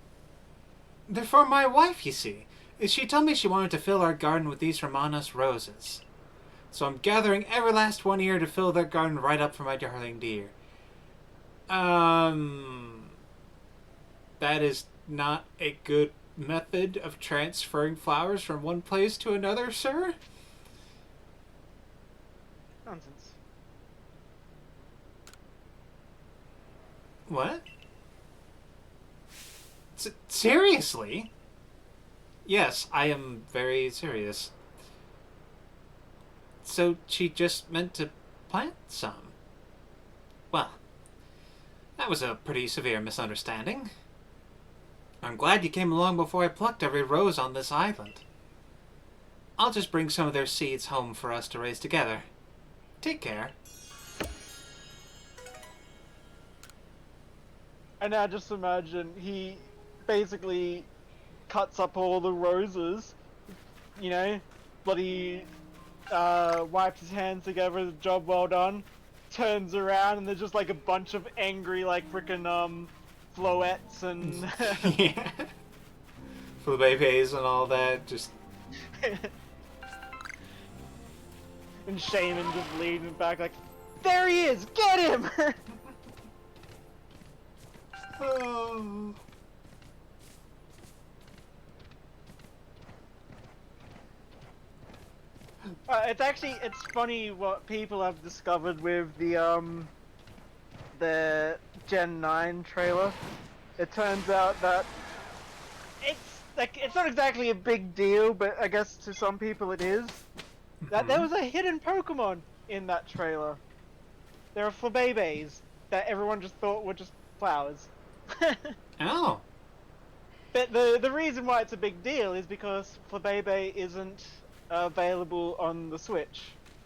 They're for my wife, you see. She told me she wanted to fill our garden with these Romanus roses. So I'm gathering every last one here to fill their garden right up for my darling dear. That is not a good method of transferring flowers from one place to another, sir? Nonsense. What? Seriously? Yes, I am very serious. So she just meant to plant some? Well, that was a pretty severe misunderstanding. I'm glad you came along before I plucked every rose on this island. I'll just bring some of their seeds home for us to raise together. Take care. And now just imagine he basically cuts up all the roses, you know, bloody wipes his hands together as a job well done, turns around and there's just like a bunch of angry like frickin' floettes and Yeah. For the babies and all that, just... And Shaman just leading back like, there he is! Get him! Oh. It's funny what people have discovered with the Gen 9 trailer. It turns out that it's not exactly a big deal, but I guess to some people it is. That there was a hidden Pokemon in that trailer. There are Flabébés that everyone just thought were just flowers. Oh. But the reason why it's a big deal is because Flabébé isn't available on the Switch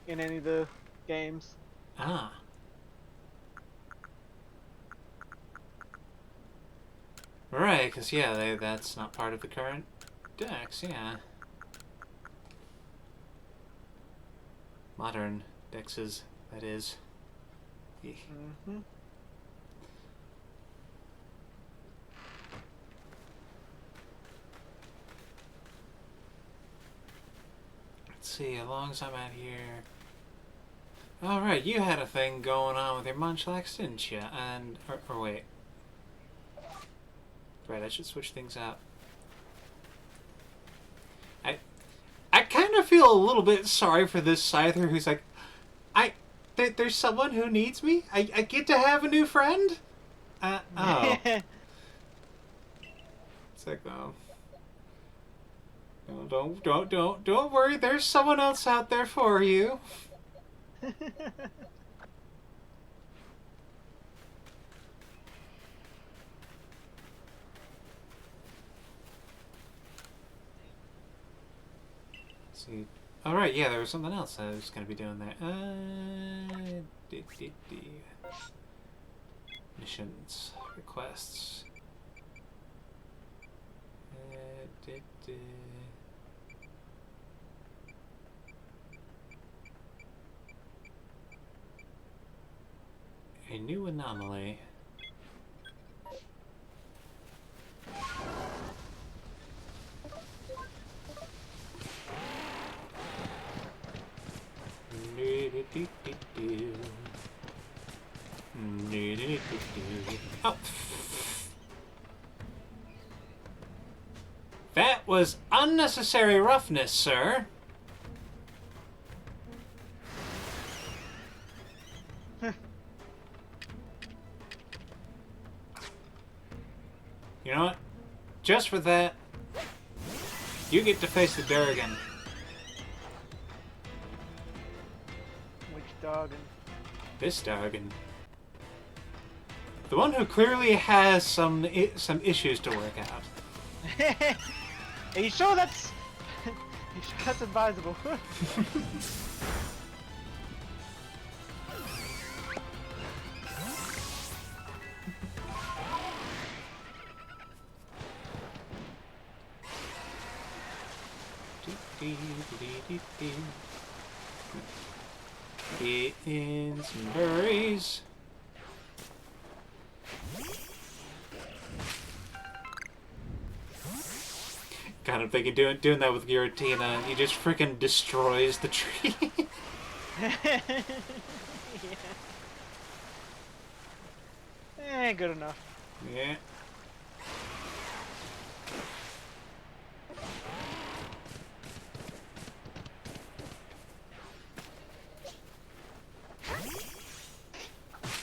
in any of the games. Ah. Right, because, yeah, that's not part of the current decks, yeah. Modern dexes, that is. Mm-hmm. Let's see, as long as I'm out here... Alright, you had a thing going on with your Munchlax, didn't you? And... Or wait. Right, I should switch things out. I kind of feel a little bit sorry for this Scyther who's like, there's someone who needs me? I get to have a new friend? Oh. It's like, oh. No, don't worry, there's someone else out there for you. See. All right, yeah, there was something else I was gonna be doing there. Missions, requests. A new anomaly. Oh. That was unnecessary roughness, sir. You know what? Just for that, you get to face the Durgan. Which Dargan? This Durgan. The one who clearly has some issues to work out. Are you sure that's... Are you sure that's advisable? Get in some berries. God, I'm thinking doing that with Giratina. He just freaking destroys the tree. Yeah. Good enough. Yeah.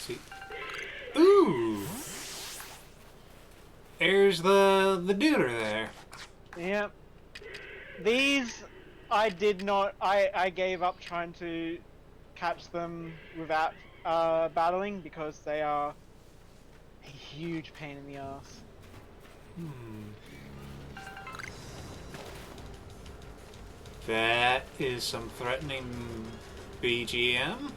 See. Ooh. There's the duder there. Yep. These, I did not. I gave up trying to catch them without battling because they are a huge pain in the ass. That is some threatening BGM.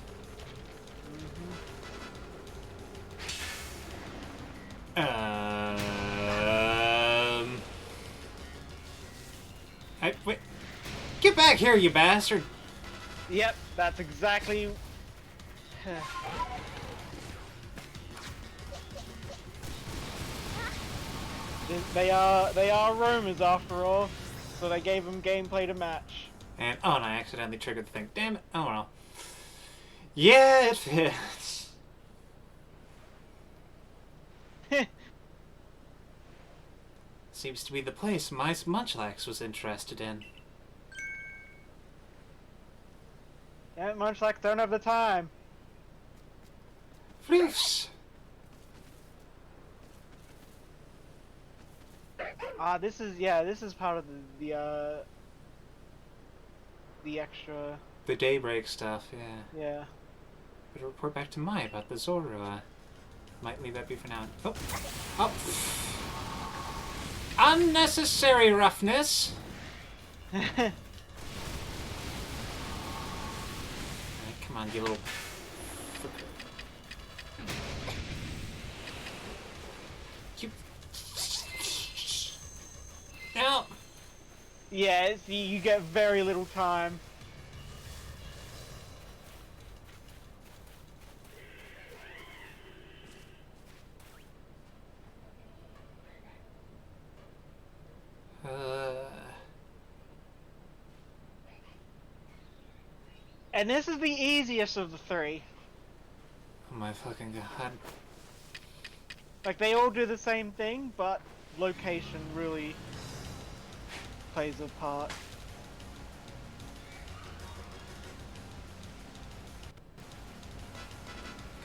Wait. Get back here, you bastard! Yep, that's exactly. They are roamers after all, so they gave them gameplay to match. And, oh, and I accidentally triggered the thing. Damn it. Oh, well. Yeah, it fits. Seems to be the place Mice Munchlax was interested in. Yeah, Munchlax don't have the time. Floofs! This is part of the extra. The Daybreak stuff, yeah. Yeah. Better report back to Mai about the Zorua. Might leave that be for now. Oh! Oh! Unnecessary roughness! Alright, come on, you little... You... No! Yeah, you get very little time. And this is the easiest of the three. Oh my fucking god. Like, they all do the same thing, but location really plays a part.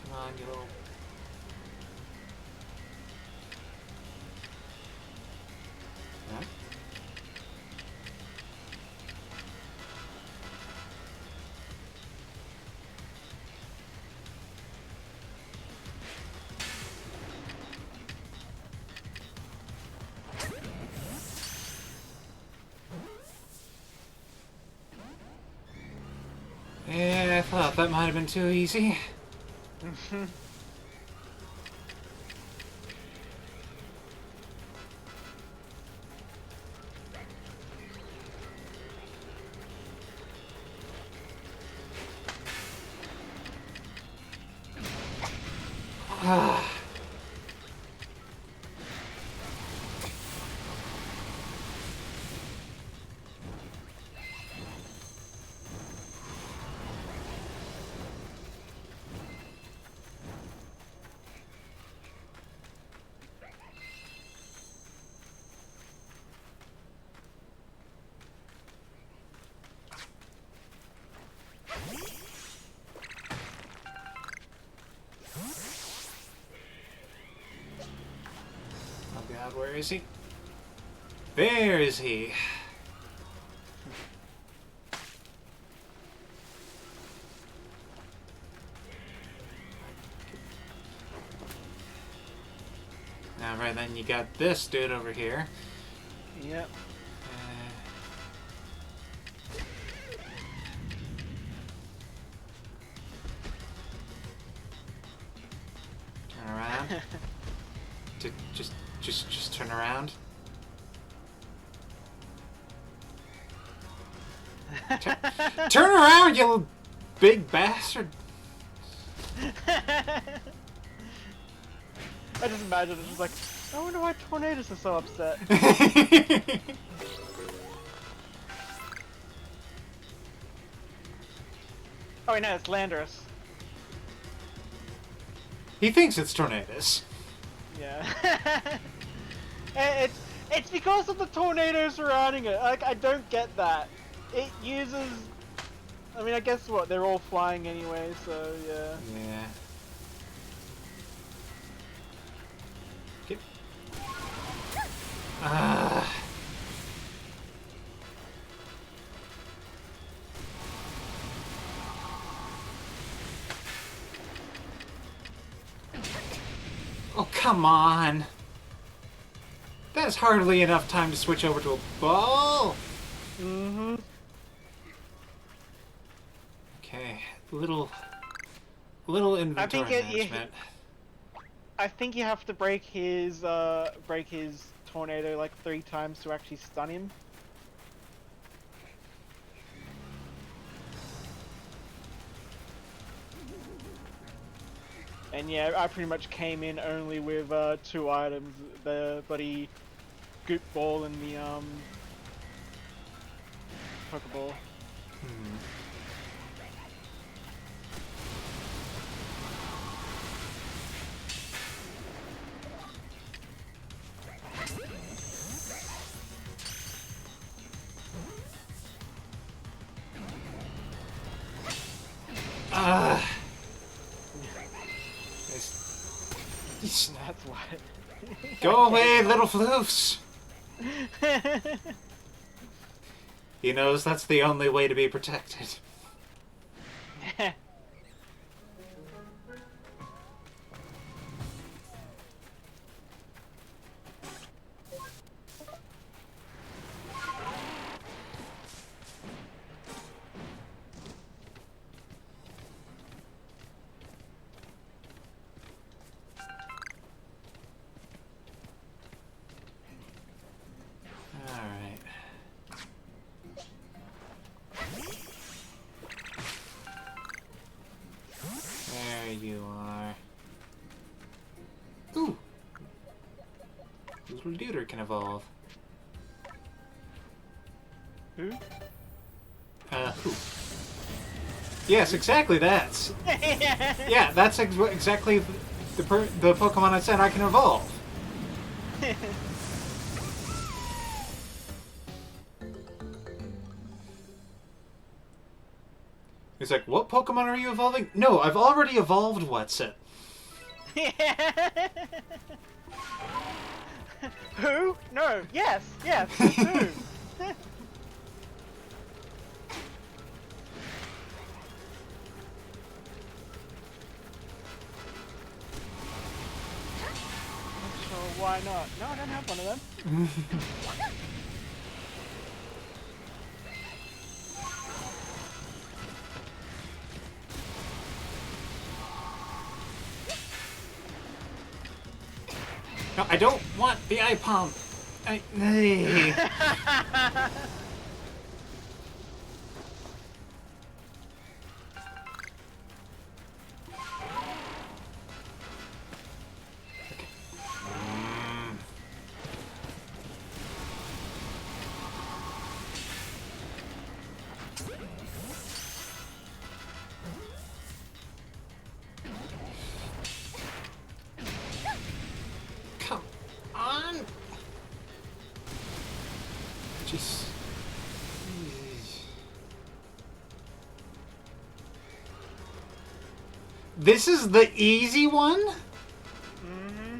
Come on, you little... What? Yeah, I thought that might have been too easy. Oh god, where is he? There is he! Alright, then you got this dude over here. Yep. Turn around. Just turn around. Turn around, you little big bastard! I just imagine it's just like, I wonder why Tornadoes are so upset. Oh wait, no, it's Landorus. He thinks it's Tornadoes. Yeah. It's because of the tornado surrounding it. Like, I don't get that. It uses... I mean, I guess what, they're all flying anyway, so yeah. Yeah. Get... Oh, come on! That is hardly enough time to switch over to a ball! Mm-hmm. Okay, little inventory management. I think you have to break his tornado like 3 times to actually stun him. And yeah, I pretty much came in only with 2 items: the bloody goop ball and the Pokeball. Ah. That's why. Go away, little floofs! He knows that's the only way to be protected. Alright. There you are. Ooh! Little Deuter can evolve. Who? Who? Yes, exactly that. Yeah, that's exactly the Pokemon I said I can evolve. He's like, what Pokemon are you evolving? No, I've already evolved what's it. Who? No. Yes. Yes. Who? Sure, why not? No, I don't have one of them. No, I don't want the eye palm. I. Come on. Jeez. This is the easy one? Mm-hmm.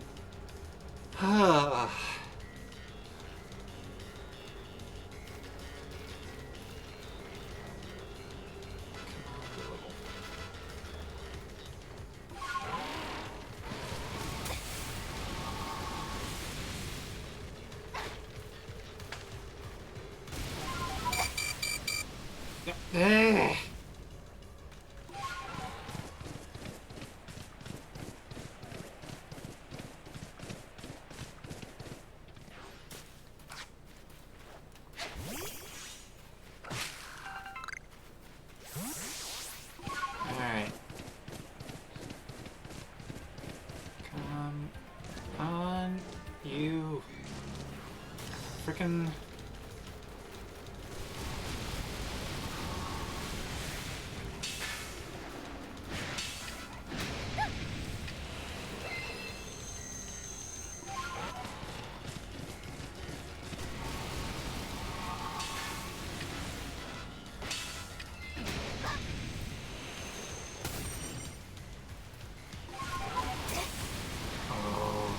Eh. Alright. Come on, you frickin'. Oh.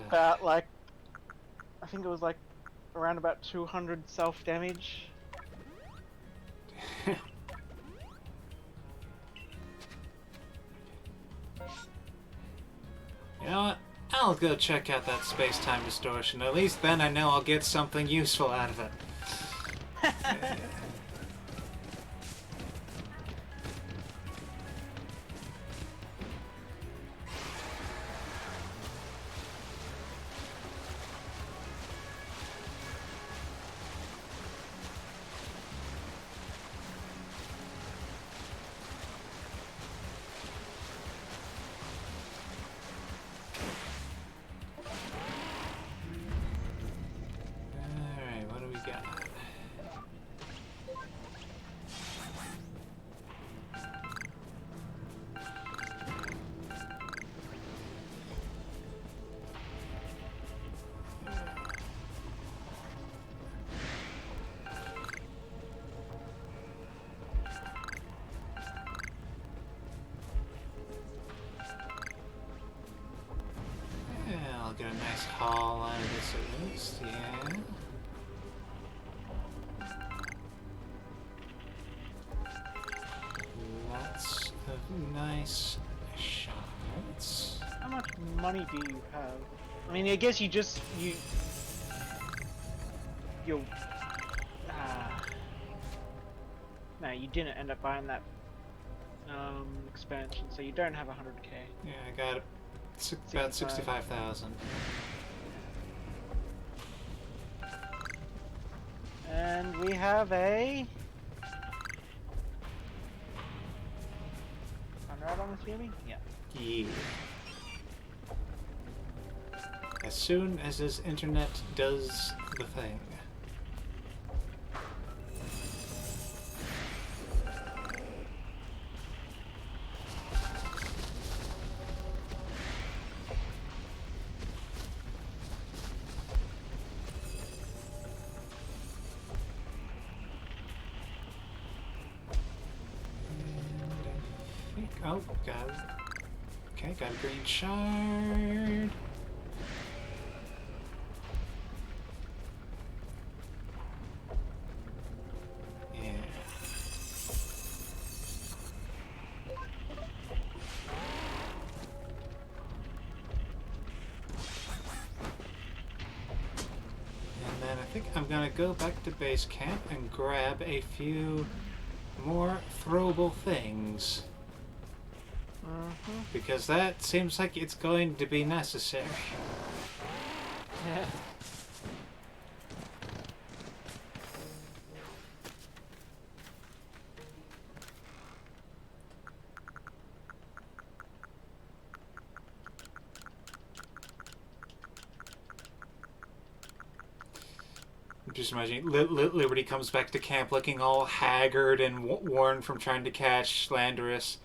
About like, I think it was like around about 200 self damage. You know what? I'll go check out that space-time distortion. At least then I know I'll get something useful out of it. Alright, what do we got? Yeah, I'll get a nice haul out of this at least, yeah. Lots of nice shots. How much money do you have? I mean, I guess you no, you didn't end up buying that expansion, so you don't have 100k. Yeah, I got about 65,000. And we have a Conrad, I'm assuming? Yeah. Yeah. As soon as his internet does the thing. Oh, got it. Okay, got a green shard. Yeah. And then I think I'm gonna go back to base camp and grab a few more throwable things. Because that seems like it's going to be necessary. Yeah. I'm just imagining Liberty comes back to camp looking all haggard and worn from trying to catch Landorus.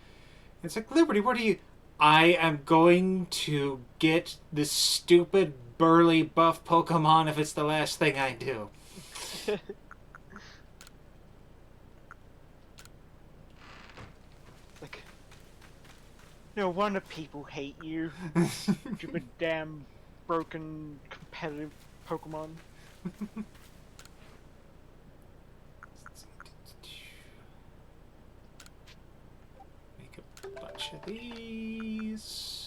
It's like, Liberty, what are you... I am going to get this stupid, burly, buff Pokemon if it's the last thing I do. Like, no wonder people hate you. Stupid, damn, broken, competitive Pokemon. Make a bunch of these.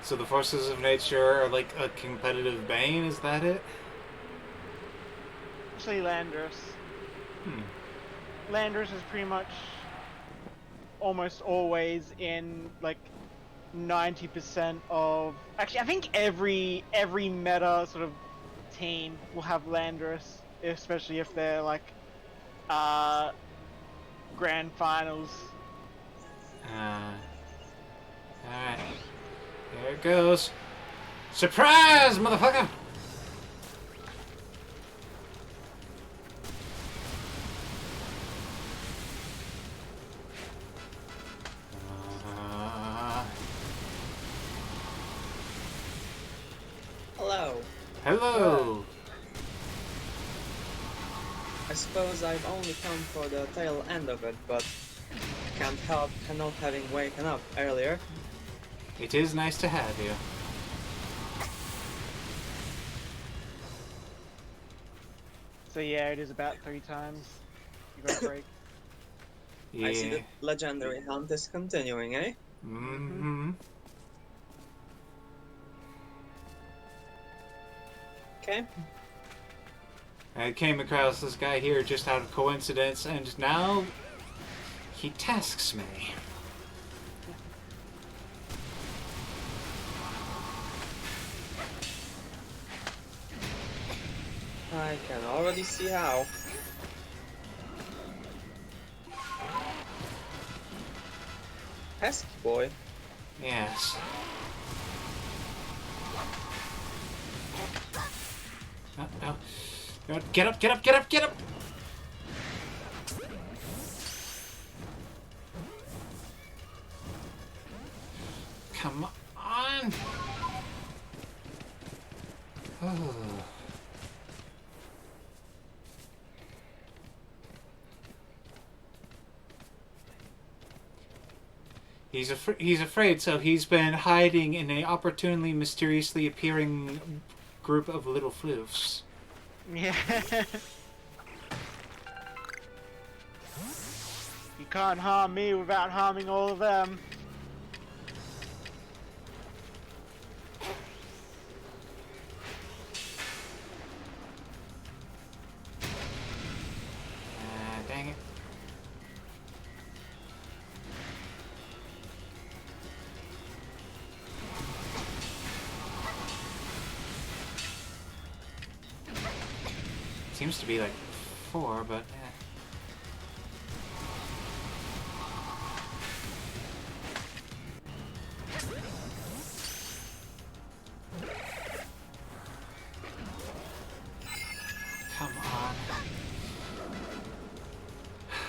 So the forces of nature are like a competitive bane, is that it? Actually, Landorus. Landorus is pretty much almost always in like 90% of... Actually, I think every meta sort of team will have Landorus, especially if they're like grand finals. Alright. There it goes. Surprise, motherfucker! Hello. Hello! I suppose I've only come for the tail end of it, but I can't help not having waken up earlier. It is nice to have you. So yeah, it is about 3 times. You got a break. Yeah. I see the legendary hunt is continuing, eh? Mm-hmm. Okay. I came across this guy here just out of coincidence, and now he tasks me. I can already see how. Pesky boy. Yes. Oh. Get up, get up, get up, get up! Come on! Oh. He's afraid, so he's been hiding in a opportunely, mysteriously appearing group of little floofs. Yeah. You can't harm me without harming all of them. Dang it. Seems to be like 4, but yeah. Come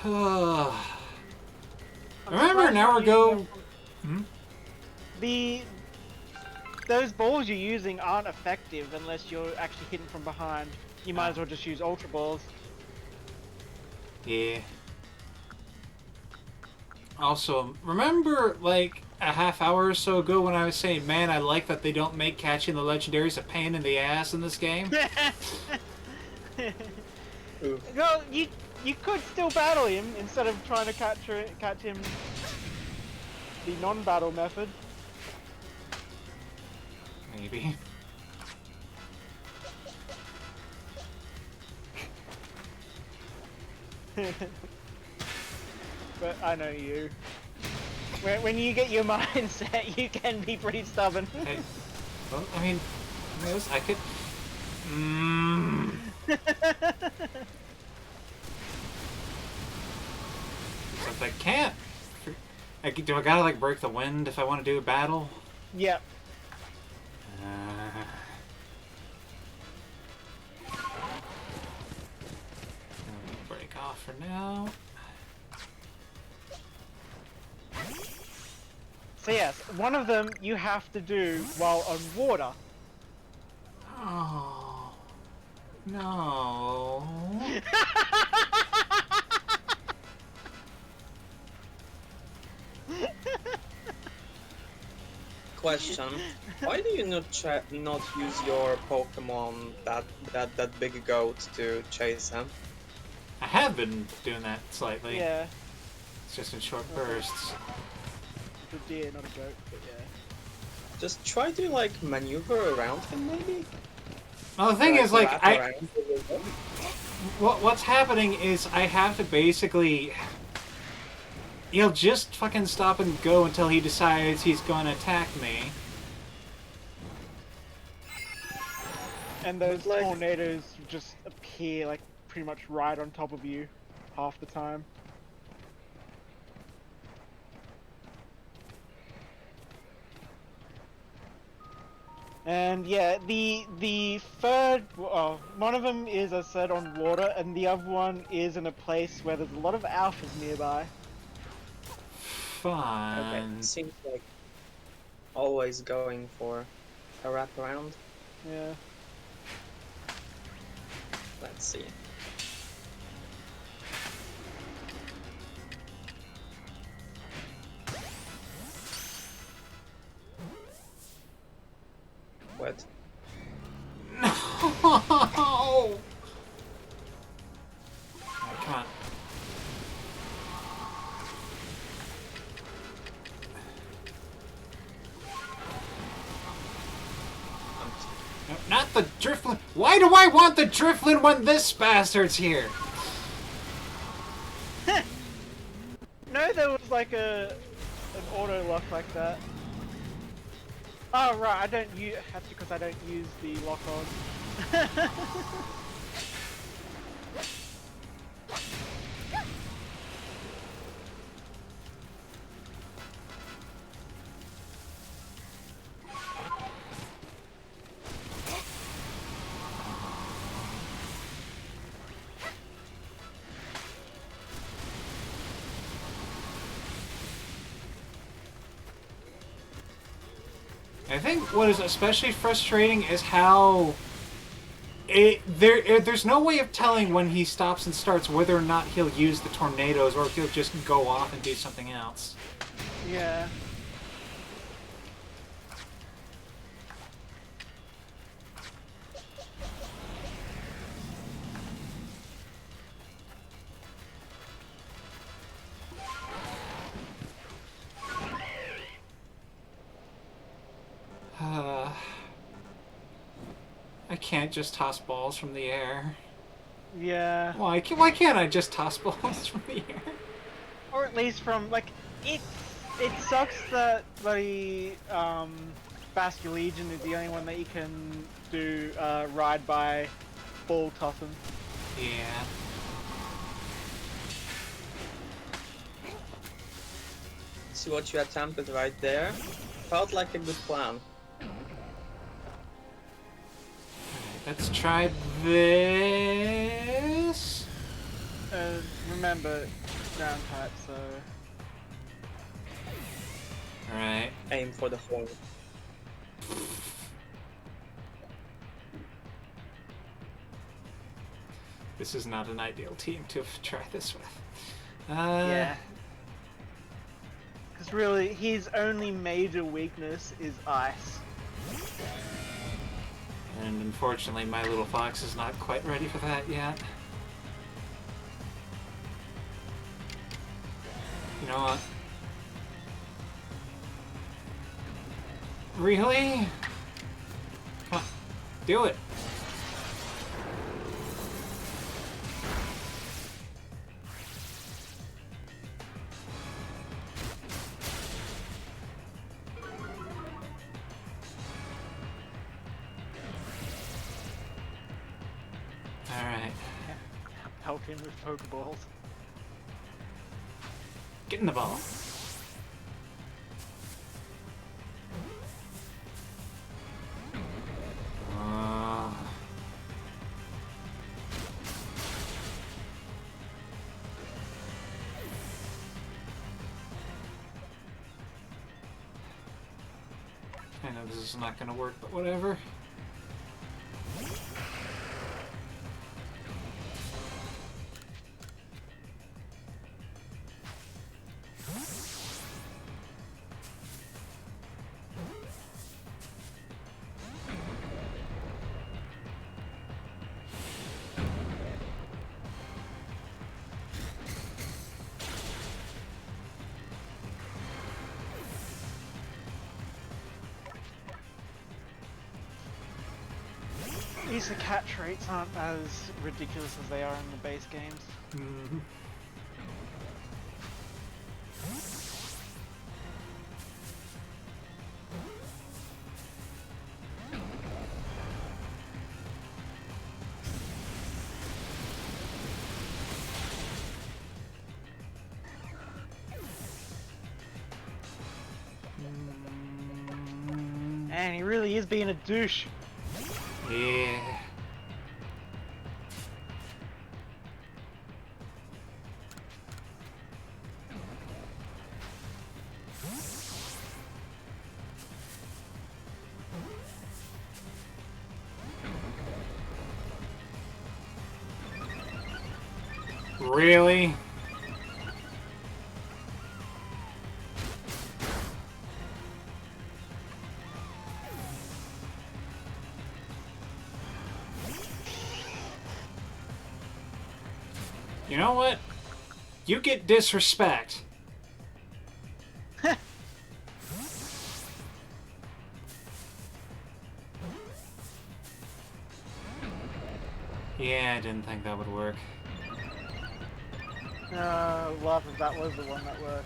on. Remember an hour ago? Hmm? Those balls you're using aren't effective unless you're actually hitting from behind. You might as well just use Ultra Balls. Yeah. Also, remember like a half hour or so ago when I was saying, man, I like that they don't make catching the legendaries a pain in the ass in this game? Well, you could still battle him instead of trying to catch him the non-battle method. Maybe. But I know you. When you get your mindset, you can be pretty stubborn. Hey, well, I mean, I could. Except I can't. Do I gotta like break the wind if I want to do a battle? Yep. Break off for now. So yes, one of them you have to do while on water. Oh no. Question: why do you not use your Pokemon that big goat to chase him? I have been doing that slightly. Yeah. It's just in short bursts. The deer, not a goat, but yeah. Just try to like maneuver around him, maybe. Well, the thing is, like, wrap around. what's happening is I have to basically. He'll just fucking stop and go until he decides he's gonna attack me. And those tornadoes just appear like pretty much right on top of you half the time. And yeah, the third, one of them is, as I said, on water, and the other one is in a place where there's a lot of alphas nearby. Okay, Fun. seems like always going for a wraparound. Yeah. Let's see. What? No! Oh, come on. No, not the Driflin. Why do I want the Driflin when this bastard's here? No, there was like an auto lock like that. Oh right, I don't use. That's because I don't use the lock on. I think what is especially frustrating is how there's no way of telling when he stops and starts whether or not he'll use the tornadoes or if he'll just go off and do something else. Yeah. I can't just toss balls from the air. Yeah. Why can't I just toss balls from the air? Or at least from like it. It sucks that bloody Basque Legion is the only one that you can do ride by ball tossing. Yeah. See what you attempted right there? Felt like a good plan. Let's try this. Remember, ground type, so. Alright. Aim for the horn. This is not an ideal team to try this with. Yeah. Because really, his only major weakness is ice. And unfortunately, my little fox is not quite ready for that yet. You know what? Really? Come on. Do it. Alright. Help him with Pokeballs. Get in the ball. I know this is not going to work, but whatever. These catch rates aren't as ridiculous as they are in the base games. Mm-hmm. Man, he really is being a douche. Yeah. Really? You know what? You get disrespect. Yeah, I didn't think that would work. Laugh if that was the one that worked.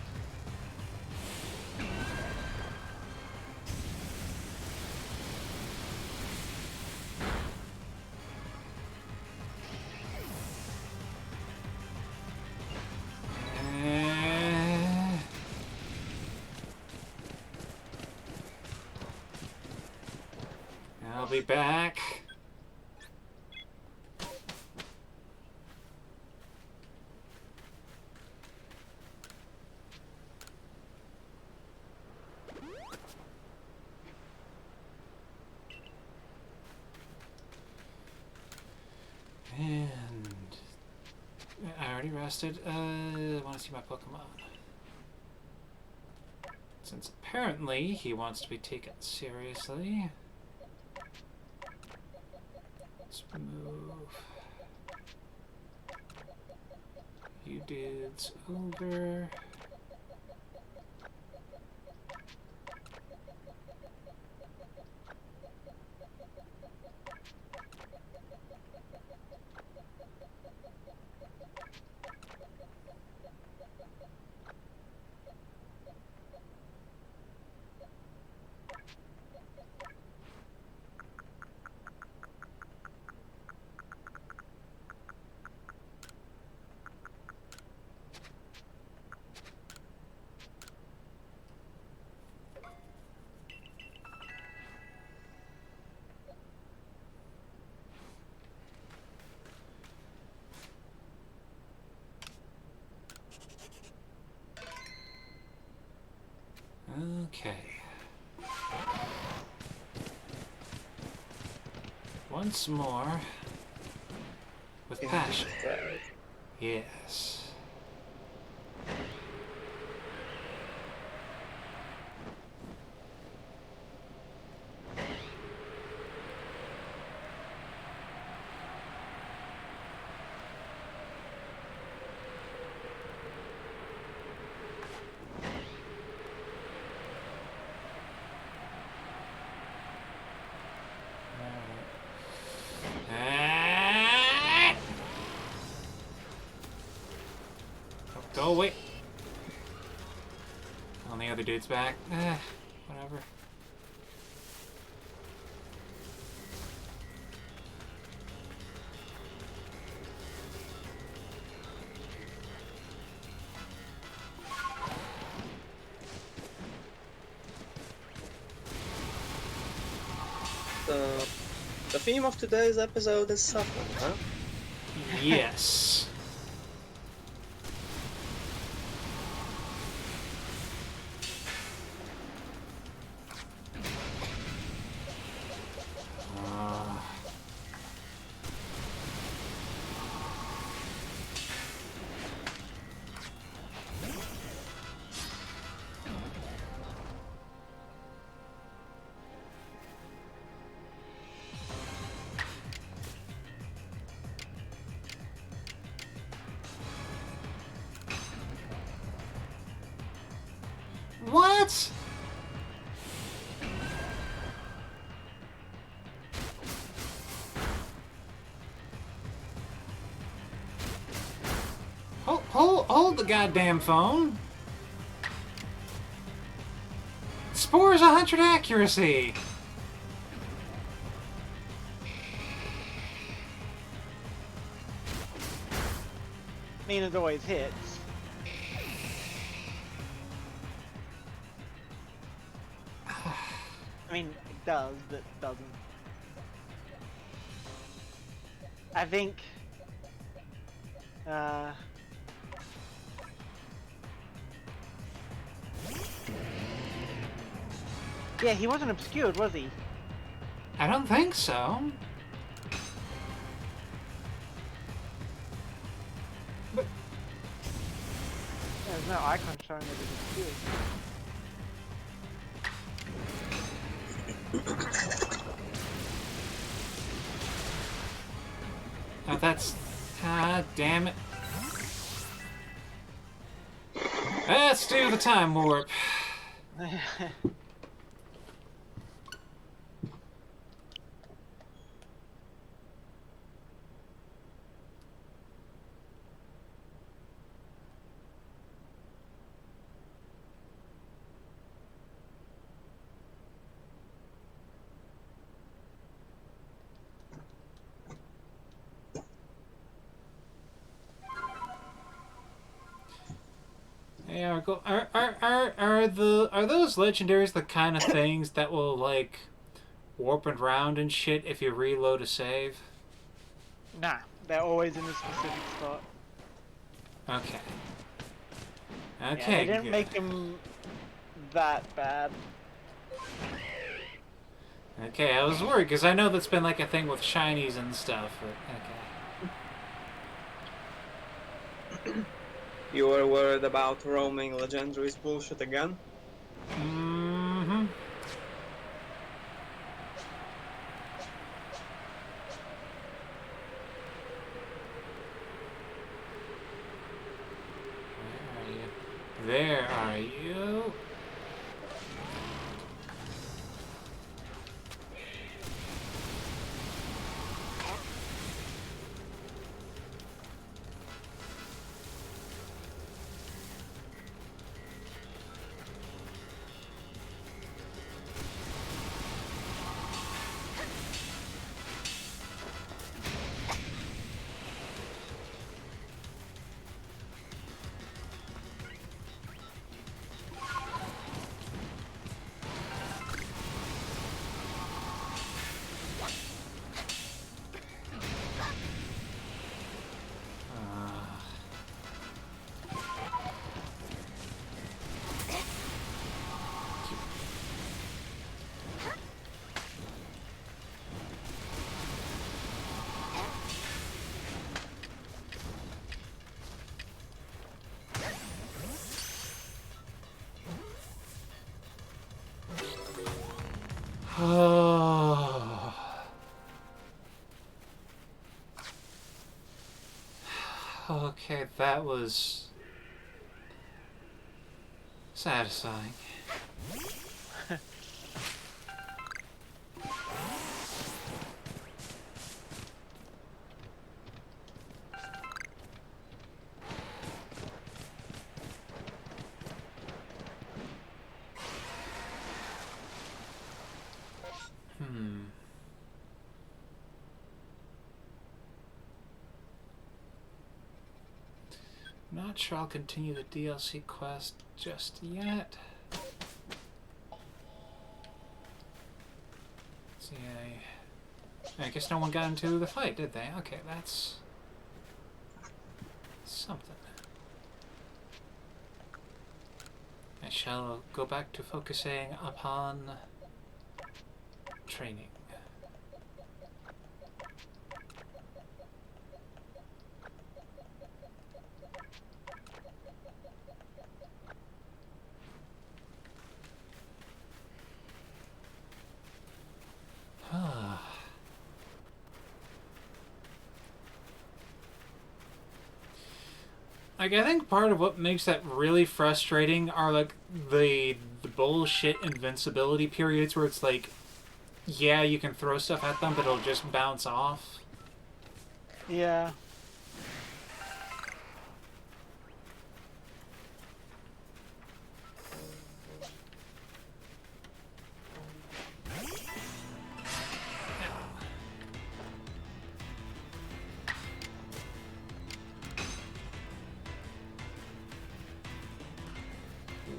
I'll be back. And I already rested. I want to see my Pokemon. Since apparently he wants to be taken seriously. Let's move you dudes over. Okay. Once more. With passion. Yes. Go away. On the other dude's back. Whatever. The theme of today's episode is suffering, huh? Yes. What? Hold the goddamn phone. Spore's 100 accuracy. I mean, it always hits. I mean, does that doesn't. I think. Yeah, he wasn't obscured, was he? I don't think so. But There's no icon showing that he's obscured. oh, that's... Ah, damn it. Let's do the time warp. Hey, are those legendaries the kind of things that will like warp around and shit if you reload a save? Nah, they're always in a specific spot. Okay. Yeah, Okay. they didn't good. make them that bad. Okay, I was worried because I know that's been like a thing with shinies and stuff. But, okay. You were worried about roaming legendaries bullshit again? Mm-hmm. Where are you? Oh. Okay, that was satisfying. Not sure I'll continue the DLC quest just yet. See, I guess no one got into the fight, did they? Okay, that's something. I shall go back to focusing upon training. Like, I think part of what makes that really frustrating are like the bullshit invincibility periods where it's like, yeah, you can throw stuff at them, but it'll just bounce off. Yeah.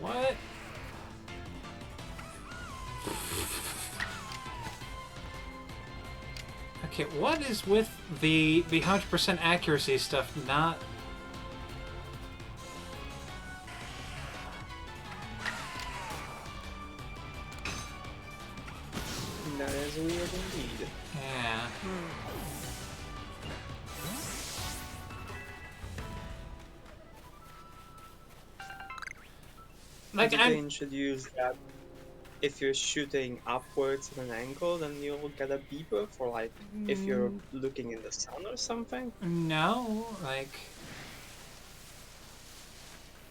What? Okay, what is with the 100% accuracy stuff not... That is weird indeed. Yeah. Like, Maybe I'm... they introduce that if you're shooting upwards at an angle, then you'll get a beeper for like if you're looking in the sun or something. No, like...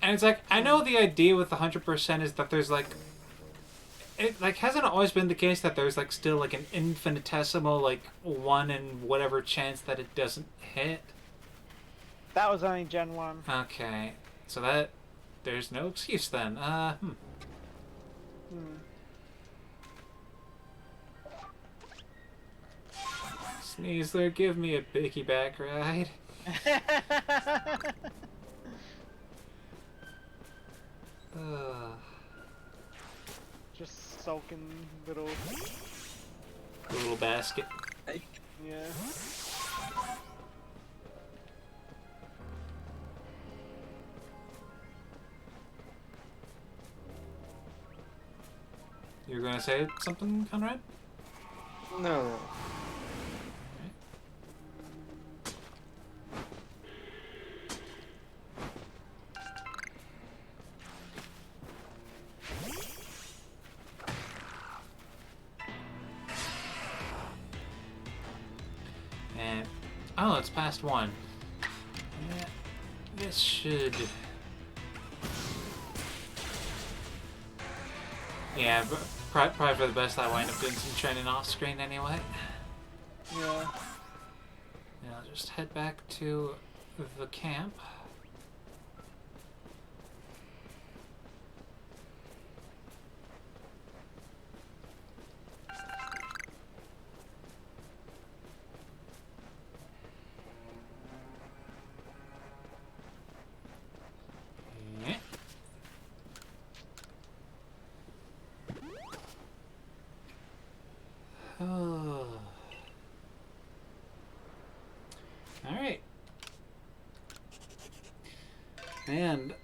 And it's like, I know the idea with the 100% is that there's like... It, like, hasn't it always been the case that there's, like, still, like, an infinitesimal, like, 1 in whatever chance that it doesn't hit? That was only Gen 1. Okay. So that... There's no excuse then. Sneasler, give me a piggyback ride. Just sulking little... The little basket. Yeah. You're gonna say something, Conrad? No. And... Oh, it's past 1. Yeah, this should... Yeah, but probably for the best I wind up doing some training off screen anyway. Yeah. And I'll just head back to the camp. Yeah. Oh. All right. And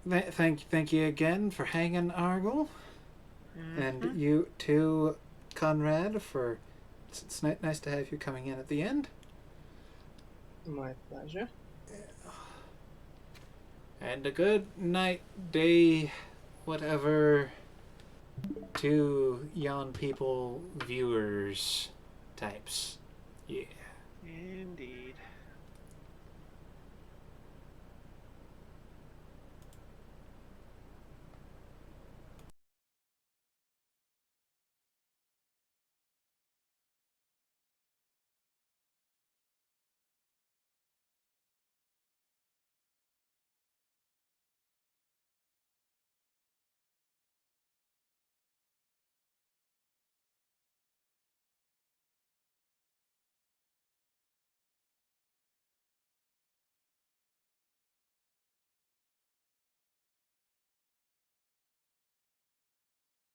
thank you again for hanging, Argle. And you too, Conrad, for it's nice to have you coming in at the end. My pleasure. And a good night, day, whatever, to yon people, viewers, types. Yeah. Indeed.